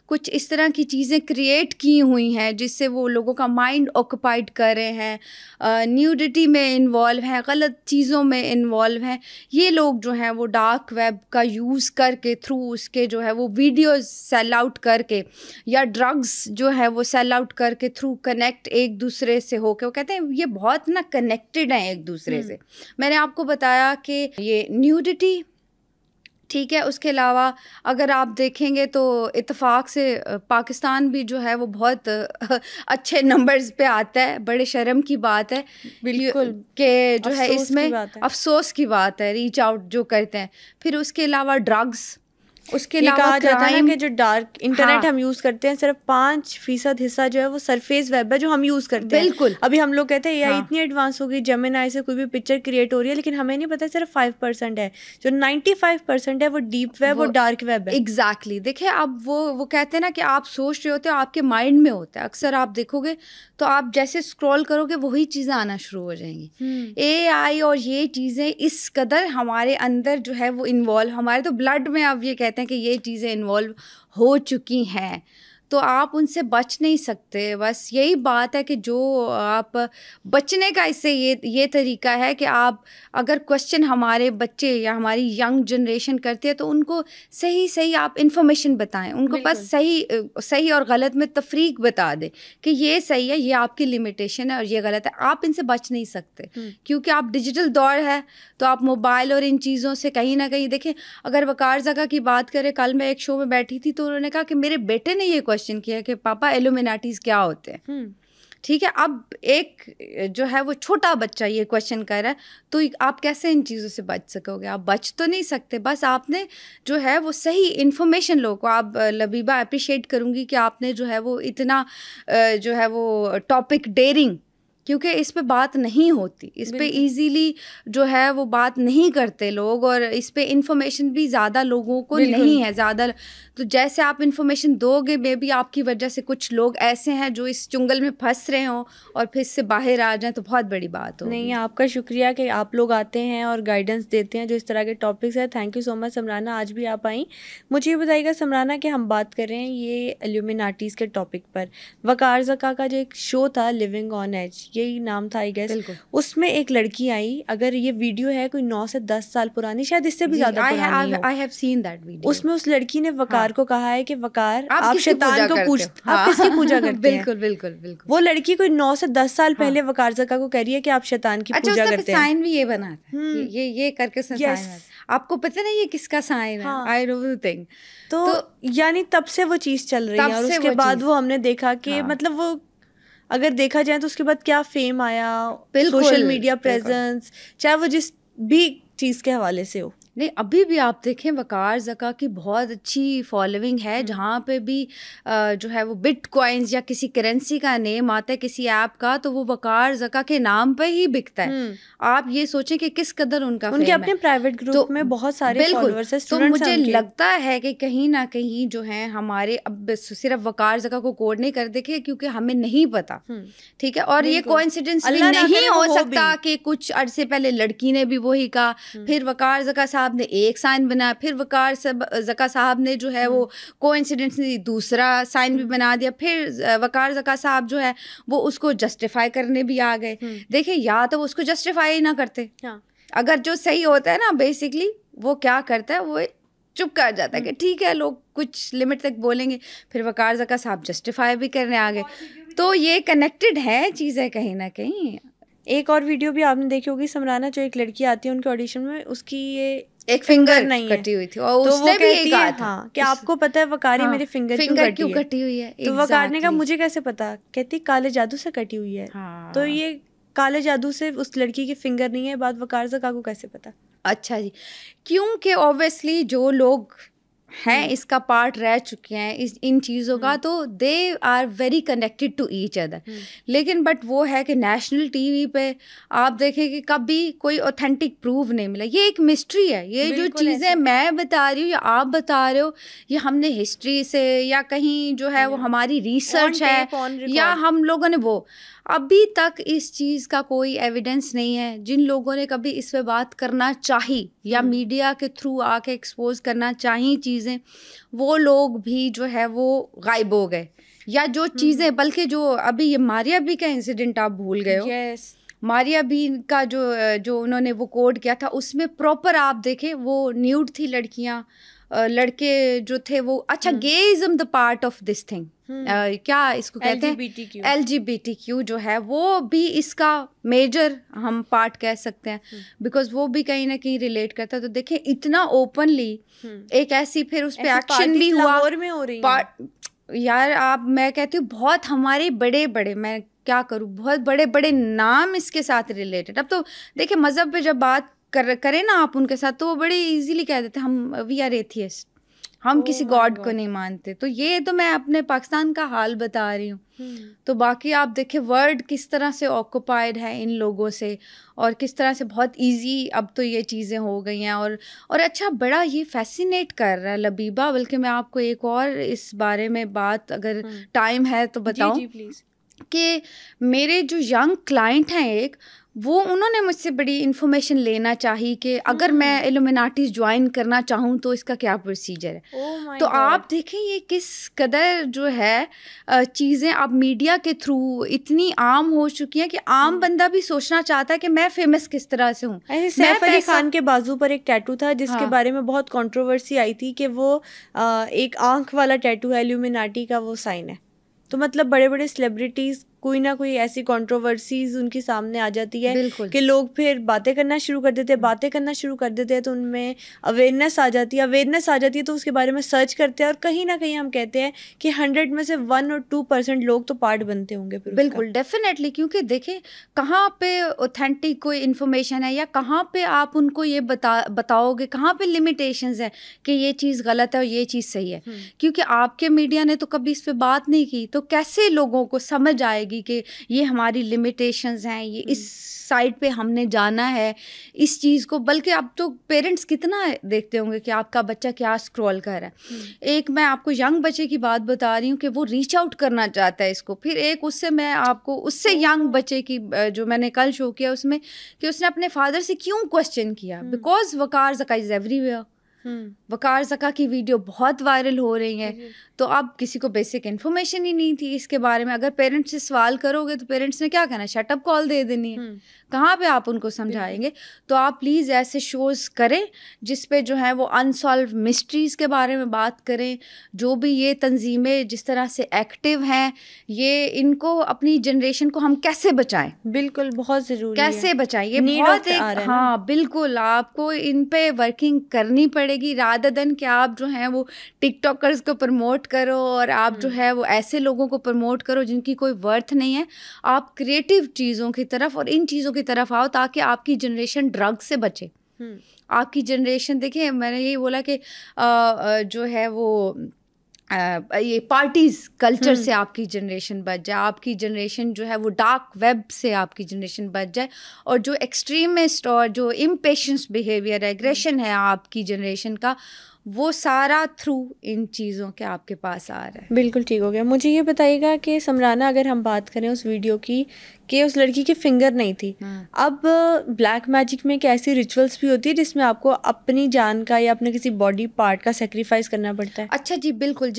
کچھ اس طرح کی چیزیں کریٹ کی ہوئی ہیں جس سے وہ لوگوں کا مائنڈ آکوپائڈ کر رہے ہیں, نیوڈٹی میں انوالو ہیں, غلط چیزوں میں انوالو ہیں. یہ لوگ جو ہیں وہ ڈارک ویب کا یوز کر کے, تھرو اس کے جو ہے وہ ویڈیوز سیل آؤٹ کر کے, یا ڈرگس جو ہے وہ سیل آؤٹ کر کے, تھرو کنیکٹ ایک دوسرے سے ہو کے, وہ کہتے ہیں یہ بہت نا کنیکٹڈ ہیں ایک دوسرے سے. میں نے آپ کو بتایا کہ یہ نیوڈٹی ٹھیک ہے. اس کے علاوہ اگر آپ دیکھیں گے تو اتفاق سے پاکستان بھی جو ہے وہ بہت اچھے نمبرز پہ آتا ہے. بڑے شرم کی بات ہے بالکل کہ جو ہے اس میں افسوس کی بات ہے ریچ آؤٹ جو کرتے ہیں. پھر اس کے علاوہ ڈرگس, اس کے علاوہ کہا جاتا ہے نا کہ جو ڈارک انٹرنیٹ ہم یوز کرتے ہیں صرف 5% حصہ جو ہے وہ سرفیس ویب ہے جو ہم یوز کرتے ہیں. بالکل. ابھی ہم لوگ کہتے ہیں یہ اتنی ایڈوانس ہو گئی, جیمنائی سے کوئی بھی پکچر کریٹ ہو رہی ہے, لیکن ہمیں نہیں پتا صرف 5% ہے. جو 95% ہے وہ ڈیپ ویب اور ڈارک ویب ہے. ایگزیکٹلی. دیکھیں اب وہ کہتے ہیں نا کہ آپ سوچ رہے ہوتے ہو, آپ کے مائنڈ میں ہوتا ہے. اکثر آپ دیکھو گے تو آپ جیسے اسکرول کرو گے وہی چیزیں آنا شروع ہو جائیں گی. اے آئی اور یہ چیزیں اس قدر ہمارے اندر جو ہے وہ انوالو, ہمارے تو بلڈ میں اب یہ کہتے ہیں کہ یہ چیزیں انوالو ہو چکی ہیں, تو آپ ان سے بچ نہیں سکتے. بس یہی بات ہے کہ جو آپ بچنے کا اس سے یہ طریقہ ہے کہ آپ اگر کوشچن ہمارے بچے یا ہماری ینگ جنریشن کرتے ہیں تو ان کو صحیح آپ انفارمیشن بتائیں, ان کو بس صحیح اور غلط میں تفریق بتا دیں کہ یہ صحیح ہے, یہ آپ کی لمیٹیشن ہے, اور یہ غلط ہے. آپ ان سے بچ نہیں سکتے کیونکہ آپ ڈیجیٹل دور ہے, تو آپ موبائل اور ان چیزوں سے کہیں نہ کہیں. دیکھیں اگر وقار زکا کی بات کریں, کل میں ایک شو میں بیٹھی تھی تو انہوں نے کہا کہ میرے بیٹے نے یہ کوشچن کیا کہ پاپا ایلومیناٹیز کیا ہوتے ہیں. ٹھیک ہے, اب ایک جو ہے وہ چھوٹا بچہ یہ کوشچن کر رہا ہے, تو آپ کیسے ان چیزوں سے بچ سکو گے؟ آپ بچ تو نہیں سکتے. بس آپ نے جو ہے وہ صحیح انفارمیشن لو کو. آپ لبیبہ اپریشیٹ کروں گی کہ آپ نے جو ہے وہ اتنا جو ہے وہ ٹاپک ڈیئرنگ کیونکہ اس پہ بات نہیں ہوتی, اس پہ ایزیلی جو ہے وہ بات نہیں کرتے لوگ, اور اس پہ انفارمیشن بھی زیادہ لوگوں کو نہیں ہے زیادہ. تو جیسے آپ انفارمیشن دو گے, مے بی آپ کی وجہ سے کچھ لوگ ایسے ہیں جو اس چنگل میں پھنس رہے ہوں اور پھر اس سے باہر آ جائیں, تو بہت بڑی بات ہو. نہیں, آپ کا شکریہ کہ آپ لوگ آتے ہیں اور گائیڈنس دیتے ہیں جو اس طرح کے ٹاپکس ہیں. تھینک یو سو مچ سمرانہ, آج بھی آپ آئیں. مجھے یہ بتائیے گا سمرانہ کہ ہم بات کر رہے ہیں یہ ایلومیناٹیز کے ٹاپک پر. وقار زکا کا جو ایک شو تھا لیونگ آن ایج, یہی نام تھا آئی گیس, اس میں ایک لڑکی آئی, اگر یہ ویڈیو ہے کوئی 9 سے 10 سال پرانی, شاید اس سے بھی زیادہ پرانی ہو. اس میں اس لڑکی نے وقار کو کہا ہے کہ وقار آپ شیطان کو آپ کس کی پوجا کرتے ہیں. بالکل بالکل بالکل. وہ لڑکی کوئی 9 سے 10 سال پہلے وقار زکا کو کہہ رہی ہے کہ آپ شیطان کی پوجا کرتے ہیں. سائن بھی یہ بنا تھا, یہ کر کے سائن. آپ کو پتہ نہیں یہ کس کا سائن ہے؟ آئی نو دی تھنگ. تو یعنی تب سے وہ چیز چل رہی ہے, اور اس کے بعد وہ ہم نے دیکھا کہ مطلب وہ اگر دیکھا جائے تو اس کے بعد کیا فیم آیا, سوشل میڈیا پریزنس, چاہے وہ جس بھی چیز کے حوالے سے ہو. نہیں, ابھی بھی آپ دیکھیں وقار زکا کی بہت اچھی فالوئنگ ہے, جہاں پہ بھی جو ہے وہ بٹ کوائنز یا کسی کرنسی کا نیم آتا ہے کسی ایپ کا, تو وہ وقار زکا کے نام پہ ہی بکتا ہے. آپ یہ سوچیں کہ کس قدر ان کا ان کے اپنے پرائیویٹ گروپ میں بہت سارے فالوورز ہیں. تو مجھے لگتا ہے کہ کہیں نہ کہیں جو ہے ہمارے اب صرف وقار زکا کو کوڈ نہیں کر دیکھے, کیونکہ ہمیں نہیں پتا, ٹھیک ہے, اور یہ کوئنسیڈنس بھی نہیں ہو سکتا کہ کچھ عرصے پہلے لڑکی نے بھی وہی کہا, پھر وقار زکا صاحب نے ایک سائن بنایا, پھر وقار زکا صاحب نے جو ہے وہ کوئنسیڈنٹلی دوسرا سائن بھی بنا دیا, پھر وقار زکا صاحب جو ہے وہ اس کو جسٹیفائی کرنے بھی آ گئے. دیکھیں, یا تو وہ اس کو جسٹیفائی نہ کرتے, اگر جو صحیح ہوتا ہے نا بیسکلی وہ کیا کرتا ہے, وہ چپ کر جاتا ہے کہ ٹھیک ہے لوگ کچھ لمٹ تک بولیں گے, پھر وقار زکا صاحب جسٹیفائی بھی کرنے آ گئے. تو یہ کنیکٹڈ ہے چیزیں کہیں نہ کہیں. ایک اور ویڈیو بھی آپ نے دیکھی ہوگی سمرانہ, جو ایک لڑکی آتی ہے ان کے آڈیشن میں, اس کی یہ ایک فنگر نہیں کٹی ہوئی تھی, اور اس نے بھی یہ کہا تھا کہ آپ کو پتہ ہے وقاری میری فنگر کیوں کٹی ہوئی ہے. تو وقار نے کہا مجھے کیسے پتا, کہتی کالے جادو سے کٹی ہوئی ہے. تو یہ کالے جادو سے اس لڑکی کی فنگر نہیں ہے, بات وقار زکا کو کیسے پتا؟ اچھا جی, کیونکہ اوبویسلی جو لوگ ہیں اس کا پارٹ رہ چکے ہیں ان چیزوں کا, تو they are very connected to each other. لیکن بٹ وہ ہے کہ نیشنل ٹی وی پہ آپ دیکھیں کہ کبھی کوئی اوتھینٹک پروف نہیں ملا. یہ ایک مسٹری ہے, یہ جو چیزیں میں بتا رہی ہوں یا آپ بتا رہے ہو, یہ ہم نے ہسٹری سے یا کہیں جو ہے وہ ہماری ریسرچ ہے یا ہم لوگوں نے وہ, ابھی تک اس چیز کا کوئی ایویڈنس نہیں ہے. جن لوگوں نے کبھی اس پہ بات کرنا چاہی یا میڈیا کے تھرو آ کے ایکسپوز کرنا چاہی چیزیں, وہ لوگ بھی جو ہے وہ غائب ہو گئے. یا جو چیزیں, بلکہ جو ابھی یہ ماریا بی کا انسیڈنٹ آپ بھول گئے ہو, ماریا بی کا جو انہوں نے وہ کوڈ کیا تھا, اس میں پراپر آپ دیکھیں وہ نیوڈ تھی لڑکیاں, لڑکے جو تھے وہ, اچھا گےزم the part of this thing, کیا اس کو کہتے ہیں, LGBTQ جو ہے وہ بھی اس کا میجر ہم پارٹ کہہ سکتے ہیں, بیکاز وہ بھی کہیں نہ کہیں ریلیٹ کرتا ہے. تو دیکھیں اتنا اوپنلی ایک ایسی, پھر اس پہ ایکشن بھی ہوا. یار آپ, میں کہتی ہوں بہت ہمارے بڑے بڑے, میں کیا کروں, بہت بڑے بڑے نام اس کے ساتھ ریلیٹڈ. اب تو دیکھیں مذہب پہ جب بات کریں نا آپ ان کے ساتھ, تو وہ بڑے ایزیلی کہہ دیتے ہم وی آر ایتھیسٹ, ہم کسی گاڈ کو نہیں مانتے. تو یہ تو میں اپنے پاکستان کا حال بتا رہی ہوں. تو باقی آپ دیکھیں ورلڈ کس طرح سے آکوپائڈ ہے ان لوگوں سے, اور کس طرح سے بہت ایزی اب تو یہ چیزیں ہو گئی ہیں. اور اچھا بڑا یہ فیسینیٹ کر رہا ہے لبیبہ, بلکہ میں آپ کو ایک اور اس بارے میں بات اگر ٹائم ہے تو بتاؤں. جی پلیز. کہ میرے جو ینگ کلائنٹ ہیں ایک, وہ انہوں نے مجھ سے بڑی انفارمیشن لینا چاہی کہ اگر میں ایلومیناٹیز جوائن کرنا چاہوں تو اس کا کیا پروسیجر ہے. تو آپ دیکھیں یہ کس قدر جو ہے چیزیں اب میڈیا کے تھرو اتنی عام ہو چکی ہیں کہ عام بندہ بھی سوچنا چاہتا ہے کہ میں فیمس کس طرح سے ہوں. سیف علی خان کے بازو پر ایک ٹیٹو تھا جس کے بارے میں بہت کنٹروورسی آئی تھی کہ وہ ایک آنکھ والا ٹیٹو ہے, ایلومیناٹی کا وہ سائن ہے. تو مطلب بڑے بڑے سیلیبریٹیز کوئی نہ کوئی ایسی کنٹروورسیز ان کے سامنے آ جاتی ہے کہ لوگ پھر باتیں کرنا شروع کر دیتے ہیں تو ان میں اویئرنیس آ جاتی ہے تو اس کے بارے میں سرچ کرتے ہیں, اور کہیں نہ کہیں ہم کہتے ہیں کہ 100 میں سے 1 اور 2% لوگ تو پارٹ بنتے ہوں گے. بالکل ڈیفینیٹلی, کیونکہ دیکھیں کہاں پہ اوتھینٹک کوئی انفارمیشن ہے یا کہاں پہ آپ ان کو یہ بتاؤ گے, کہاں پہ لمیٹیشنز ہیں کہ یہ چیز غلط ہے اور یہ چیز صحیح ہے. کیونکہ آپ کے میڈیا نے تو کبھی اس پہ بات نہیں کی, تو کیسے لوگوں کو سمجھ آئے گی گی کہ یہ ہماری لمیٹیشنز ہیں, یہ اس سائڈ پہ ہم نے جانا ہے اس چیز کو. بلکہ اب تو پیرنٹس کتنا دیکھتے ہوں گے کہ آپ کا بچہ کیا اسکرول کر رہا ہے. ایک میں آپ کو ینگ بچے کی بات بتا رہی ہوں کہ وہ ریچ آؤٹ کرنا چاہتا ہے اس کو. پھر ایک اس سے میں آپ کو اس سے ینگ بچے کی جو میں نے کل شو کیا اس میں کہ اس نے اپنے فادر سے کیوں کوشچن کیا, بیکاز وقار زکا از ایوری ویئر. وقار زکا کی ویڈیو بہت وائرل ہو رہی ہیں, تو اب کسی کو بیسک انفارمیشن ہی نہیں تھی اس کے بارے میں. اگر پیرنٹس سے سوال کرو گے تو پیرنٹس نے کیا کہنا, شٹ اپ کال دے دینی ہے. کہاں پہ آپ ان کو سمجھائیں گے؟ تو آپ پلیز ایسے شوز کریں جس پہ جو ہے وہ انسالو مسٹریز کے بارے میں بات کریں. جو بھی یہ تنظیمیں جس طرح سے ایکٹیو ہیں, یہ ان کو اپنی جنریشن کو ہم کیسے بچائیں؟ بالکل بہت ضروری ہے, کیسے بچائیں, یہ بہت ایک, ہاں بالکل آپ کو ان پہ ورکنگ کرنی پڑے گی. رادر دین کہ آپ جو ہیں وہ ٹک ٹاکرز کو پروموٹ کرو اور آپ جو ہے وہ ایسے لوگوں کو پروموٹ کرو جن کی کوئی ورتھ نہیں ہے. آپ کریٹو چیزوں کی طرف اور ان چیزوں کی طرف آؤ تاکہ آپ کی جنریشن ڈرگ سے بچے. آپ کی جنریشن دیکھیں, میں نے یہی بولا کہ جو ہے وہ یہ پارٹیز کلچر سے آپ کی جنریشن بچ جائے, آپ کی جنریشن جو ہے وہ ڈارک ویب سے آپ کی جنریشن بچ جائے, اور جو ایکسٹریمسٹ اور جو امپیشنس بیہیویئر ایگریشن ہے آپ کی جنریشن کا, وہ سارا تھرو ان چیزوں کے آپ کے پاس آ رہا ہے. بالکل ٹھیک ہو گیا. مجھے یہ بتائیے گا کہ سمرانہ, اگر ہم بات کریں اس ویڈیو کی کہ اس لڑکی کی فنگر نہیں تھی, اب بلیک میجک میں ایک ایسی ریچولس بھی ہوتی ہے جس میں آپ کو اپنی جان کا یا اپنے کسی باڈی پارٹ کا سیکریفائس کرنا پڑتا ہے. اچھا جی بالکل.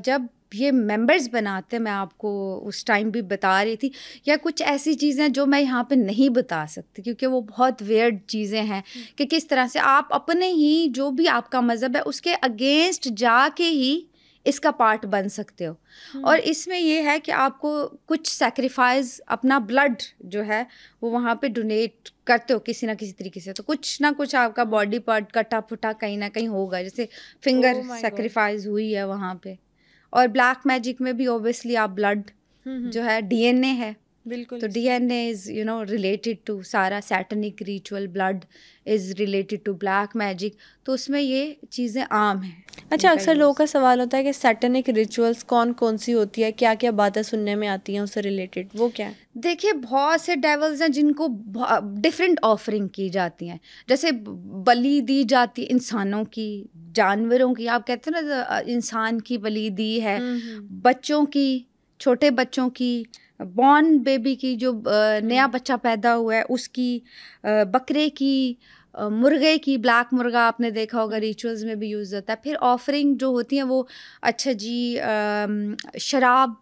جب یہ ممبرز بناتے, میں آپ کو اس ٹائم بھی بتا رہی تھی, یا کچھ ایسی چیزیں جو میں یہاں پہ نہیں بتا سکتی کیونکہ وہ بہت ویئرڈ چیزیں ہیں, کہ کس طرح سے آپ اپنے ہی جو بھی آپ کا مذہب ہے اس کے اگینسٹ جا کے ہی اس کا پارٹ بن سکتے ہو. اور اس میں یہ ہے کہ آپ کو کچھ سیکریفائز, اپنا بلڈ جو ہے وہ وہاں پہ ڈونیٹ کرتے ہو کسی نہ کسی طریقے سے, تو کچھ نہ کچھ آپ کا باڈی پارٹ کٹا پھٹا کہیں نہ کہیں ہوگا. جیسے فنگر سیکریفائز ہوئی ہے وہاں پہ. اور بلیک میجک میں بھی اوبیسلی آپ بلڈ جو ہے ڈی این اے ہے, بالکل, تو D N A is related to سارا satanic ritual, blood is related to black magic, تو اس میں یہ چیزیں عام ہیں. اچھا, اکثر لوگوں کا سوال ہوتا ہے کہ سیٹنک ریچولس کون کون سی ہوتی ہے, کیا کیا باتیں سننے میں آتی ہیں اس سے ریلیٹڈ, وہ کیا ہے؟ دیکھیے بہت سے ڈیولز ہیں جن کو ڈفرینٹ آفرنگ کی جاتی ہیں. جیسے بلی دی جاتی انسانوں کی, جانوروں کی, آپ کہتے ہیں نا انسان کی بلی دی ہے, بچوں کی, چھوٹے بچوں کی, بورن بیبی کی, جو نیا بچہ پیدا ہوا ہے اس کی, بکرے کی, مرغے کی, بلیک مرغا آپ نے دیکھا ہوگا ریچولز میں بھی یوز ہوتا ہے. پھر آفرنگ جو ہوتی ہیں وہ, اچھا جی شراب,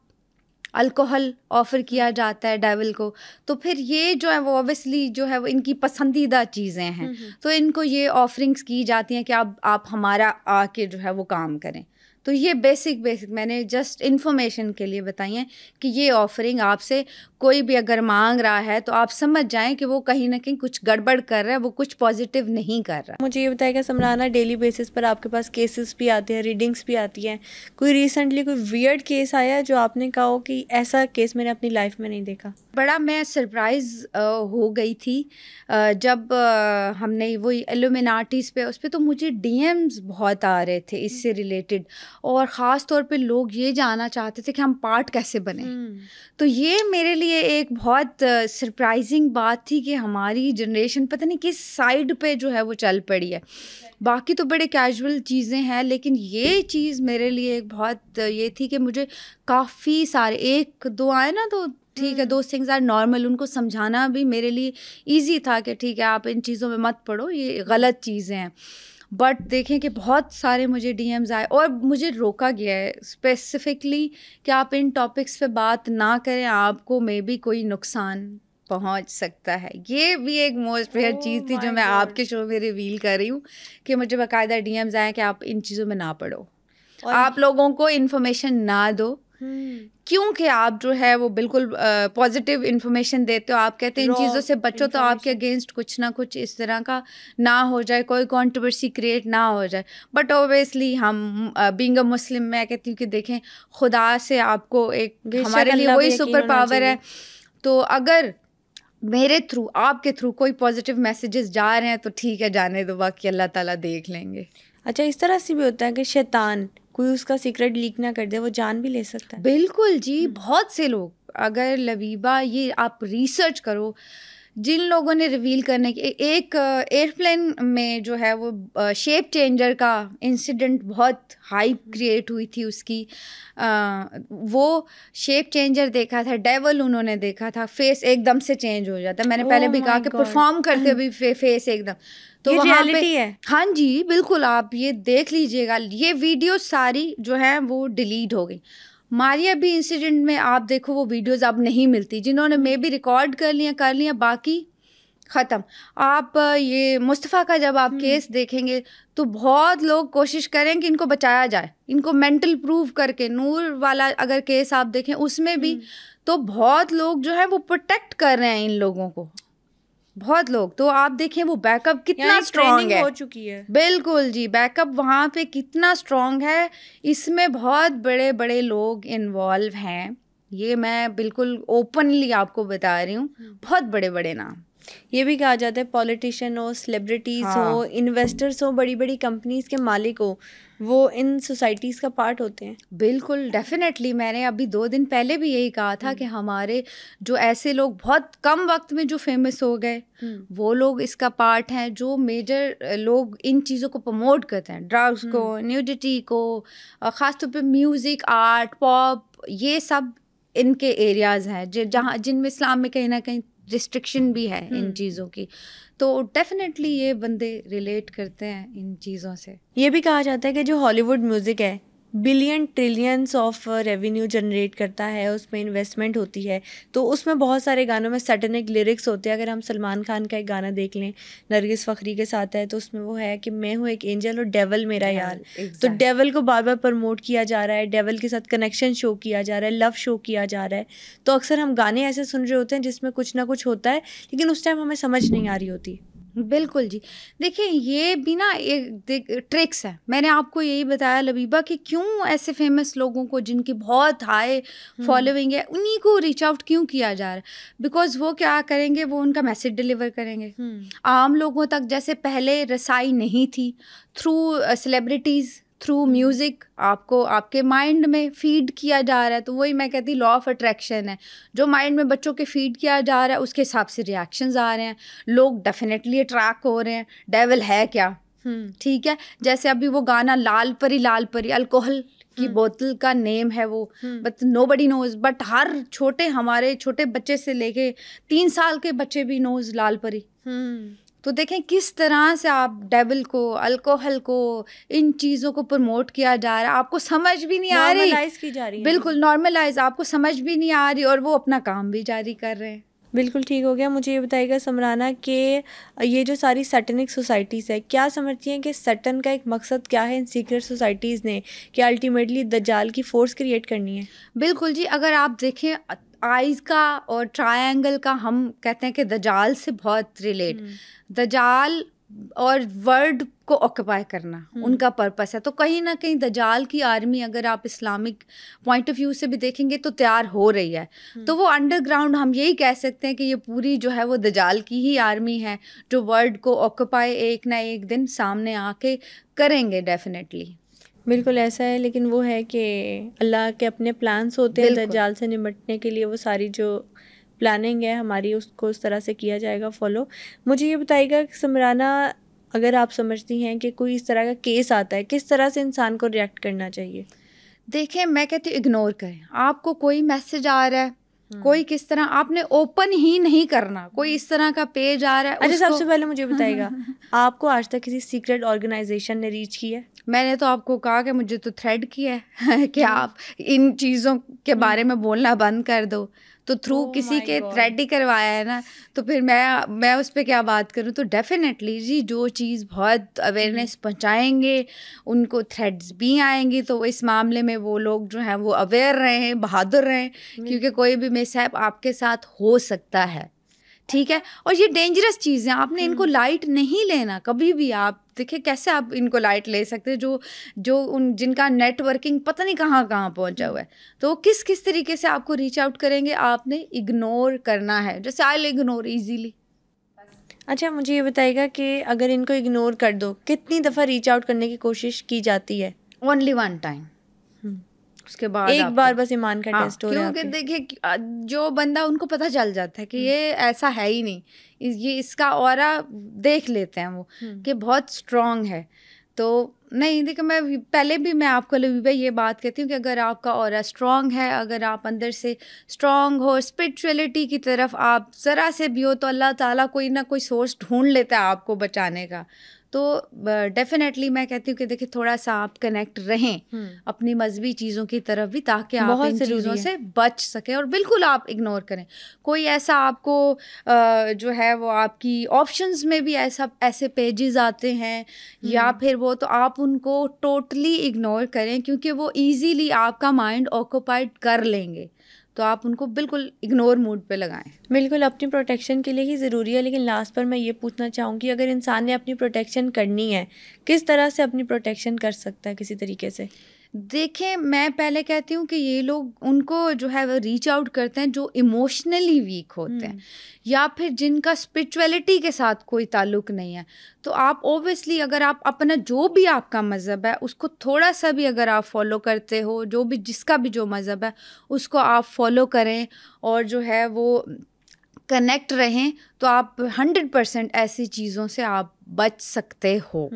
الکوہل آفر کیا جاتا ہے ڈیول کو, تو پھر یہ جو ہے وہ اوبیسلی جو ہے وہ ان کی پسندیدہ چیزیں ہیں, تو ان کو یہ آفرنگس کی جاتی ہیں کہ اب آپ ہمارا آ کے جو ہے وہ کام کریں. تو یہ بیسک میں نے جسٹ انفارمیشن کے لیے بتائی ہیں کہ یہ آفرنگ آپ سے کوئی بھی اگر مانگ رہا ہے تو آپ سمجھ جائیں کہ وہ کہیں نہ کہیں کچھ گڑبڑ کر رہا ہے, وہ کچھ پازیٹیو نہیں کر رہا. مجھے یہ بتائے گا سمرانہ, ڈیلی بیسس پر آپ کے پاس کیسز بھی آتے ہیں, ریڈنگس بھی آتی ہیں, کوئی ریسنٹلی کوئی ویئرڈ کیس آیا جو آپ نے کہا ہو کہ ایسا کیس میں نے اپنی لائف میں نہیں دیکھا؟ بڑا میں سرپرائز ہو گئی تھی جب ہم نے وہی ایلومیناٹیز پہ اس پہ, تو مجھے ڈی ایمز بہت آ رہے تھے اس سے ریلیٹڈ, اور خاص طور پہ لوگ یہ جاننا چاہتے تھے کہ ہم پارٹ کیسے بنیں. تو یہ میرے لیے ایک بہت سرپرائزنگ بات تھی کہ ہماری جنریشن پتہ نہیں کس سائڈ پہ جو ہے وہ چل پڑی ہے. باقی تو بڑے کیجول چیزیں ہیں, لیکن یہ چیز میرے لیے ایک بہت یہ تھی کہ مجھے کافی سارے, ایک دو آئے نا تو ٹھیک ہے, دوز تھنگز آر نارمل, ان کو سمجھانا بھی میرے لیے ایزی تھا کہ ٹھیک ہے آپ ان چیزوں میں مت پڑھو, یہ غلط چیزیں ہیں. بٹ دیکھیں کہ بہت سارے مجھے ڈی ایمز آئے اور مجھے روکا گیا ہے اسپیسیفکلی کہ آپ ان ٹاپکس پہ بات نہ کریں, آپ کو مے بی کوئی نقصان پہنچ سکتا ہے. یہ بھی ایک موسٹ فیئر چیز تھی جو میں آپ کے شو میں ریویل کر رہی ہوں کہ مجھے باقاعدہ ڈی ایمز آئے کہ آپ ان چیزوں میں نہ پڑھو, آپ لوگوں کو انفارمیشن نہ دو, کیونکہ آپ جو ہے وہ بالکل پازیٹیو انفارمیشن دیتے ہو, آپ کہتے ہیں ان چیزوں سے بچو تو آپ کے اگینسٹ کچھ نہ کچھ اس طرح کا نہ ہو جائے, کوئی کنٹروورسی کریٹ نہ ہو جائے. بٹ اوبیسلی ہم بینگ اے مسلم, میں کہتی ہوں کہ دیکھیں خدا سے آپ کو ایک, ہمارے لیے وہی سپر پاور ہے, تو اگر میرے تھرو آپ کے تھرو کوئی پازیٹیو میسیجز جا رہے ہیں تو ٹھیک ہے, جانے دو, باقی اللہ تعالیٰ دیکھ لیں گے. اچھا, اس طرح سے بھی ہوتا ہے کہ شیطان کوئی اس کا سیکرٹ لیک نہ کر دے, وہ جان بھی لے سکتا ہے؟ بالکل جی, بہت سے لوگ اگر لبیبہ یہ آپ ریسرچ کرو جن لوگوں نے ریویل کرنے کی ایک ایئرپلین میں جو ہے وہ شیپ چینجر کا انسیڈنٹ بہت ہائپ کریٹ ہوئی تھی اس کی. وہ شیپ چینجر دیکھا تھا, ڈیول انہوں نے دیکھا تھا, فیس ایک دم سے چینج ہو جاتا ہے. میں نے پہلے بھی کہا کہ پرفارم کرتے ہوئے فیس ایک دم, تو وہاں پہ ہاں جی بالکل آپ یہ دیکھ لیجیے گا. یہ ویڈیو ساری جو ہے وہ ڈیلیٹ ہو گئی. ماریا بھی انسیڈنٹ میں آپ دیکھو وہ ویڈیوز اب نہیں ملتی, جنہوں نے مے بھی ریکارڈ کر لیا باقی ختم. آپ یہ مصطفیٰ کا جب آپ کیس دیکھیں گے تو بہت لوگ کوشش کریں کہ ان کو بچایا جائے, ان کو مینٹل پروف کر کے. نور والا اگر کیس آپ دیکھیں اس میں بھی تو بہت لوگ جو ہے وہ پروٹیکٹ کر رہے ہیں ان لوگوں کو, بہت لوگ. تو آپ دیکھیں وہ بیک اپ کتنا اسٹرانگ ہے, ہو چکی ہے. بالکل جی, بیک اپ وہاں پہ کتنا اسٹرانگ ہے. اس میں بہت بڑے بڑے لوگ انوالو ہیں, یہ میں بالکل اوپنلی آپ کو بتا رہی ہوں, بہت بڑے بڑے نام. یہ بھی کہا جاتا ہے پولیٹیشین ہو, سیلیبریٹیز ہو, انویسٹرس ہو, بڑی بڑی کمپنیز کے مالک ہو, وہ ان سوسائٹیز کا پارٹ ہوتے ہیں. بالکل ڈیفینیٹلی. میں نے ابھی 2 دن پہلے بھی یہی کہا تھا کہ ہمارے جو ایسے لوگ بہت کم وقت میں جو فیمس ہو گئے وہ لوگ اس کا پارٹ ہیں. جو میجر لوگ ان چیزوں کو پروموٹ کرتے ہیں, ڈرگس کو, نیوڈیٹی کو, خاص طور پہ میوزک, آرٹ, پاپ, یہ سب ان کے ایریاز ہیں جن میں اسلام میں کہیں نہ کہیں ریسٹرکشن بھی ہے ان چیزوں کی. تو ڈیفینیٹلی یہ بندے ریلیٹ کرتے ہیں ان چیزوں سے. یہ بھی کہا جاتا ہے کہ جو ہالی ووڈ میوزک ہے بلین ٹریلینس آف ریونیو جنریٹ کرتا ہے, اس میں انویسٹمنٹ ہوتی ہے, تو اس میں بہت سارے گانوں میں سیٹنک لیرکس ہوتے ہیں. اگر ہم سلمان خان کا ایک گانا دیکھ لیں نرگس فخری کے ساتھ ہے, تو اس میں وہ ہے کہ میں ہوں ایک اینجل اور ڈیول میرا یار. تو ڈیول کو بار بار پروموٹ کیا جا رہا ہے, ڈیول کے ساتھ کنیکشن شو کیا جا رہا ہے, لو شو کیا جا رہا ہے. تو اکثر ہم گانے ایسے سن رہے ہوتے ہیں جس میں کچھ نہ کچھ ہوتا ہے, لیکن اس ٹائم ہمیں سمجھ نہیں آ رہی ہوتی. بالکل جی. دیکھیں یہ بھی نا ایک ٹرکس ہے. میں نے آپ کو یہی بتایا لبیبہ کہ کیوں ایسے فیمس لوگوں کو جن کی بہت ہائی فالوئنگ ہے انہیں کو ریچ آؤٹ کیوں کیا جا رہا ہے. بیکاز وہ کیا کریں گے, وہ ان کا میسج ڈلیور کریں گے عام لوگوں تک. جیسے پہلے رسائی نہیں تھی, تھرو سیلیبریٹیز, تھرو میوزک آپ کو آپ کے مائنڈ میں فیڈ کیا جا رہا ہے. تو وہی میں کہتی لا آف اٹریکشن ہے, جو مائنڈ میں بچوں کے فیڈ کیا جا رہا ہے اس کے حساب سے ریئیکشنز آ رہے ہیں, لوگ ڈیفینیٹلی اٹریکٹ ہو رہے ہیں. ڈیول ہے کیا, ٹھیک ہے. جیسے ابھی وہ گانا لال پری الکوہل کی بوتل کا نیم ہے وہ, but no body nose, but ہر ہمارے چھوٹے بچے سے لے کے 3 سال کے بچے بھی نوز لال پری. تو دیکھیں کس طرح سے آپ ڈیول کو, الکوہل کو, ان چیزوں کو پروموٹ کیا جا رہا ہے. آپ کو سمجھ بھی نہیں آ رہی, نارملائز کی جا رہی ہے, بالکل نارملائز, آپ کو سمجھ بھی نہیں آ رہی, اور وہ اپنا کام بھی جاری کر رہے ہیں. بالکل ٹھیک ہو گیا. مجھے یہ بتائیے گا سمرانہ کہ یہ جو ساری سیٹنک سوسائٹیز ہے, کیا سمجھتی ہیں کہ سیٹن کا ایک مقصد کیا ہے ان سیکرٹ سوسائٹیز نے, کہ الٹیمیٹلی دجال کی فورس کریٹ کرنی ہے؟ بالکل جی. اگر آپ دیکھیں آئیز کا اور ٹرائنگل کا, ہم کہتے ہیں کہ دجال سے بہت ریلیٹ, دجال اور ورلڈ کو آکوپائی کرنا ان کا پرپس ہے. تو کہیں نہ کہیں دجال کی آرمی اگر آپ اسلامک پوائنٹ آف ویو سے بھی دیکھیں گے تو تیار ہو رہی ہے. تو وہ انڈر گراؤنڈ ہم یہی کہہ سکتے ہیں کہ یہ پوری جو ہے وہ دجال کی ہی آرمی ہے, جو ورلڈ کو آکوپائی ایک نہ ایک دن سامنے آ کے کریں گے ڈیفینیٹلی. بالکل ایسا ہے, لیکن وہ ہے کہ اللہ کے اپنے پلانس ہوتے ہیں دجال سے نمٹنے کے لیے. وہ ساری جو پلاننگ ہے ہماری اس کو اس طرح سے کیا جائے گا فالو. مجھے یہ بتائیے گا کہ سمرانہ, اگر آپ سمجھتی ہیں کہ کوئی اس طرح کا کیس آتا ہے, کس طرح سے انسان کو ریئیکٹ کرنا چاہیے؟ دیکھیں میں کہتی ہوں اگنور کریں. آپ کو کوئی میسج آ رہا ہے, کوئی کس طرح, آپ نے اوپن ہی نہیں کرنا. کوئی اس طرح کا پیج آ رہا ہے. اچھا سب سے پہلے مجھے بتائیے گا, آپ کو آج تک کسی سیکرٹ آرگنائزیشن نے ریچ کی ہے؟ میں نے تو آپ کو کہا کہ مجھے تو تھریڈ کیا ہے کہ آپ ان چیزوں کے بارے میں بولنا بند کر دو. تو تھرو کسی کے تھریڈ ہی کروایا ہے نا, تو پھر میں اس پہ کیا بات کروں. تو ڈیفینیٹلی جی جو چیز بہت اویئرنیس پہنچائیں گے ان کو تھریڈس بھی آئیں گی. تو اس معاملے میں وہ لوگ جو ہیں وہ اویئر رہیں, بہادر رہیں, کیونکہ کوئی بھی مس ہیپ آپ کے ساتھ ہو سکتا ہے, ٹھیک ہے. اور یہ ڈینجرس چیزیں, آپ نے ان کو لائٹ نہیں لینا کبھی بھی. آپ دیکھیں کیسے آپ ان کو لائٹ لے سکتے جو جن کا نیٹ ورکنگ پتہ نہیں کہاں کہاں پہنچا ہوا ہے. تو کس طریقے سے آپ کو ریچ آؤٹ کریں گے, آپ نے اگنور کرنا ہے. جیسے آئی اگنور ایزیلی. اچھا مجھے یہ بتائیے گا کہ اگر ان کو اگنور کر دو, کتنی دفعہ ریچ آؤٹ کرنے کی کوشش کی جاتی ہے؟ Only 1 time. اس کے بعد ایک بار بس ایمان کا ٹیسٹ ہو رہا ہے. کیونکہ دیکھیں جو بندہ ان کو پتہ چل جاتا ہے کہ یہ ایسا ہے ہی نہیں, یہ اس کا اورا دیکھ لیتے ہیں وہ کہ بہت اسٹرانگ ہے. تو نہیں دیکھیں, میں پہلے بھی میں آپ کو لبیبہ یہ بات کہتی ہوں کہ اگر آپ کا اورا اسٹرانگ ہے, اگر آپ اندر سے اسٹرانگ ہو, اسپرچولیٹی کی طرف آپ ذرا سے بھی ہو, تو اللہ تعالیٰ کوئی نہ کوئی سورس ڈھونڈ لیتا ہے آپ کو بچانے کا. تو ڈیفینیٹلی میں کہتی ہوں کہ دیکھیں تھوڑا سا آپ کنیکٹ رہیں اپنی مذہبی چیزوں کی طرف بھی, تاکہ آپ ان چیزوں سے بچ سکیں. اور بالکل آپ اگنور کریں, کوئی ایسا آپ کو جو ہے وہ آپ کی آپشنز میں بھی ایسے پیجز آتے ہیں یا پھر وہ, تو آپ ان کو ٹوٹلی اگنور کریں, کیونکہ وہ ایزیلی آپ کا مائنڈ آکوپائڈ کر لیں گے. تو آپ ان کو بالکل اگنور موڈ پہ لگائیں. بالکل اپنی پروٹیکشن کے لیے ہی ضروری ہے. لیکن لاسٹ پر میں یہ پوچھنا چاہوں گی, اگر انسان نے اپنی پروٹیکشن کرنی ہے, کس طرح سے اپنی پروٹیکشن کر سکتا ہے کسی طریقے سے؟ دیکھیں میں پہلے کہتی ہوں کہ یہ لوگ ان کو جو ہے وہ ریچ آؤٹ کرتے ہیں جو ایموشنلی ویک ہوتے ہیں یا پھر جن کا اسپرچولیٹی کے ساتھ کوئی تعلق نہیں ہے. تو آپ اوبویسلی اگر آپ اپنا جو بھی آپ کا مذہب ہے اس کو تھوڑا سا بھی اگر آپ فالو کرتے ہو, جو بھی جس کا بھی جو مذہب ہے اس کو آپ فالو کریں اور جو ہے وہ کنیکٹ رہیں, تو آپ 100% ایسی چیزوں سے آپ بچ سکتے ہو.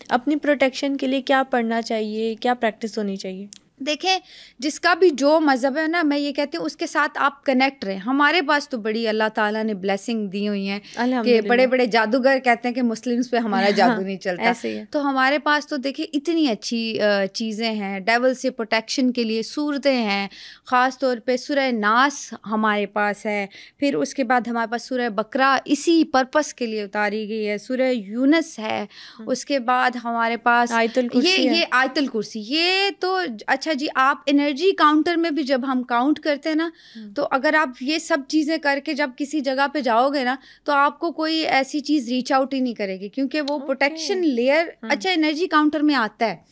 اپنی پروٹیکشن کے لیے کیا پڑھنا چاہیے, کیا پریکٹس ہونی چاہیے؟ دیکھیں جس کا بھی جو مذہب ہے نا, میں یہ کہتی ہوں اس کے ساتھ آپ کنیکٹ رہیں. ہمارے پاس تو بڑی اللہ تعالیٰ نے بلیسنگ دی ہوئی ہیں کہ بڑے بڑے جادوگر کہتے ہیں کہ مسلمس پہ ہمارا جادو نہیں چلتا, تو ہمارے پاس تو دیکھیں اتنی اچھی چیزیں ہیں. ڈیول سے پروٹیکشن کے لیے صورتیں ہیں, خاص طور پہ سورہ ناس ہمارے پاس ہے, پھر اس کے بعد ہمارے پاس سورہ بقرہ اسی پرپس کے لیے اتاری گئی ہے, سورہ یونس ہے, اس کے بعد ہمارے پاس یہ آیت الکرسی. یہ تو اچھا جی, آپ انرجی کاؤنٹر میں بھی جب ہم کاؤنٹ کرتے ہیں نا, تو اگر آپ یہ سب چیزیں کر کے جب کسی جگہ پہ جاؤ گے نا, تو آپ کو کوئی ایسی چیز ریچ آؤٹ ہی نہیں کرے گی, کیونکہ وہ پروٹیکشن لیئر اچھا انرجی کاؤنٹر میں آتا ہے.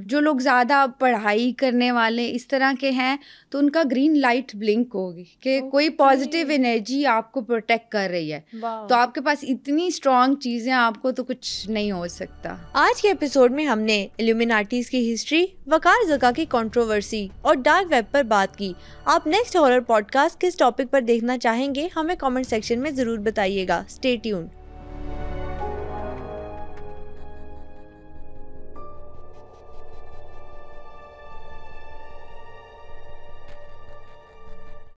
جو لوگ زیادہ پڑھائی کرنے والے اس طرح کے ہیں تو ان کا گرین لائٹ بلنک ہوگی کہ کوئی پازیٹیو انرجی آپ کو پروٹیکٹ کر رہی ہے. تو آپ کے پاس اتنی اسٹرانگ چیزیں, آپ کو تو کچھ نہیں ہو سکتا. آج کے ایپیسوڈ میں ہم نے ایلومیناٹیز کی ہسٹری, وقار زکا کی کنٹروورسی اور ڈارک ویب پر بات کی. آپ نیکسٹ ہارر پوڈ کاسٹ کس ٹاپک پر دیکھنا چاہیں گے ہمیں کامنٹ سیکشن میں ضرور بتائیے گا. Stay tuned.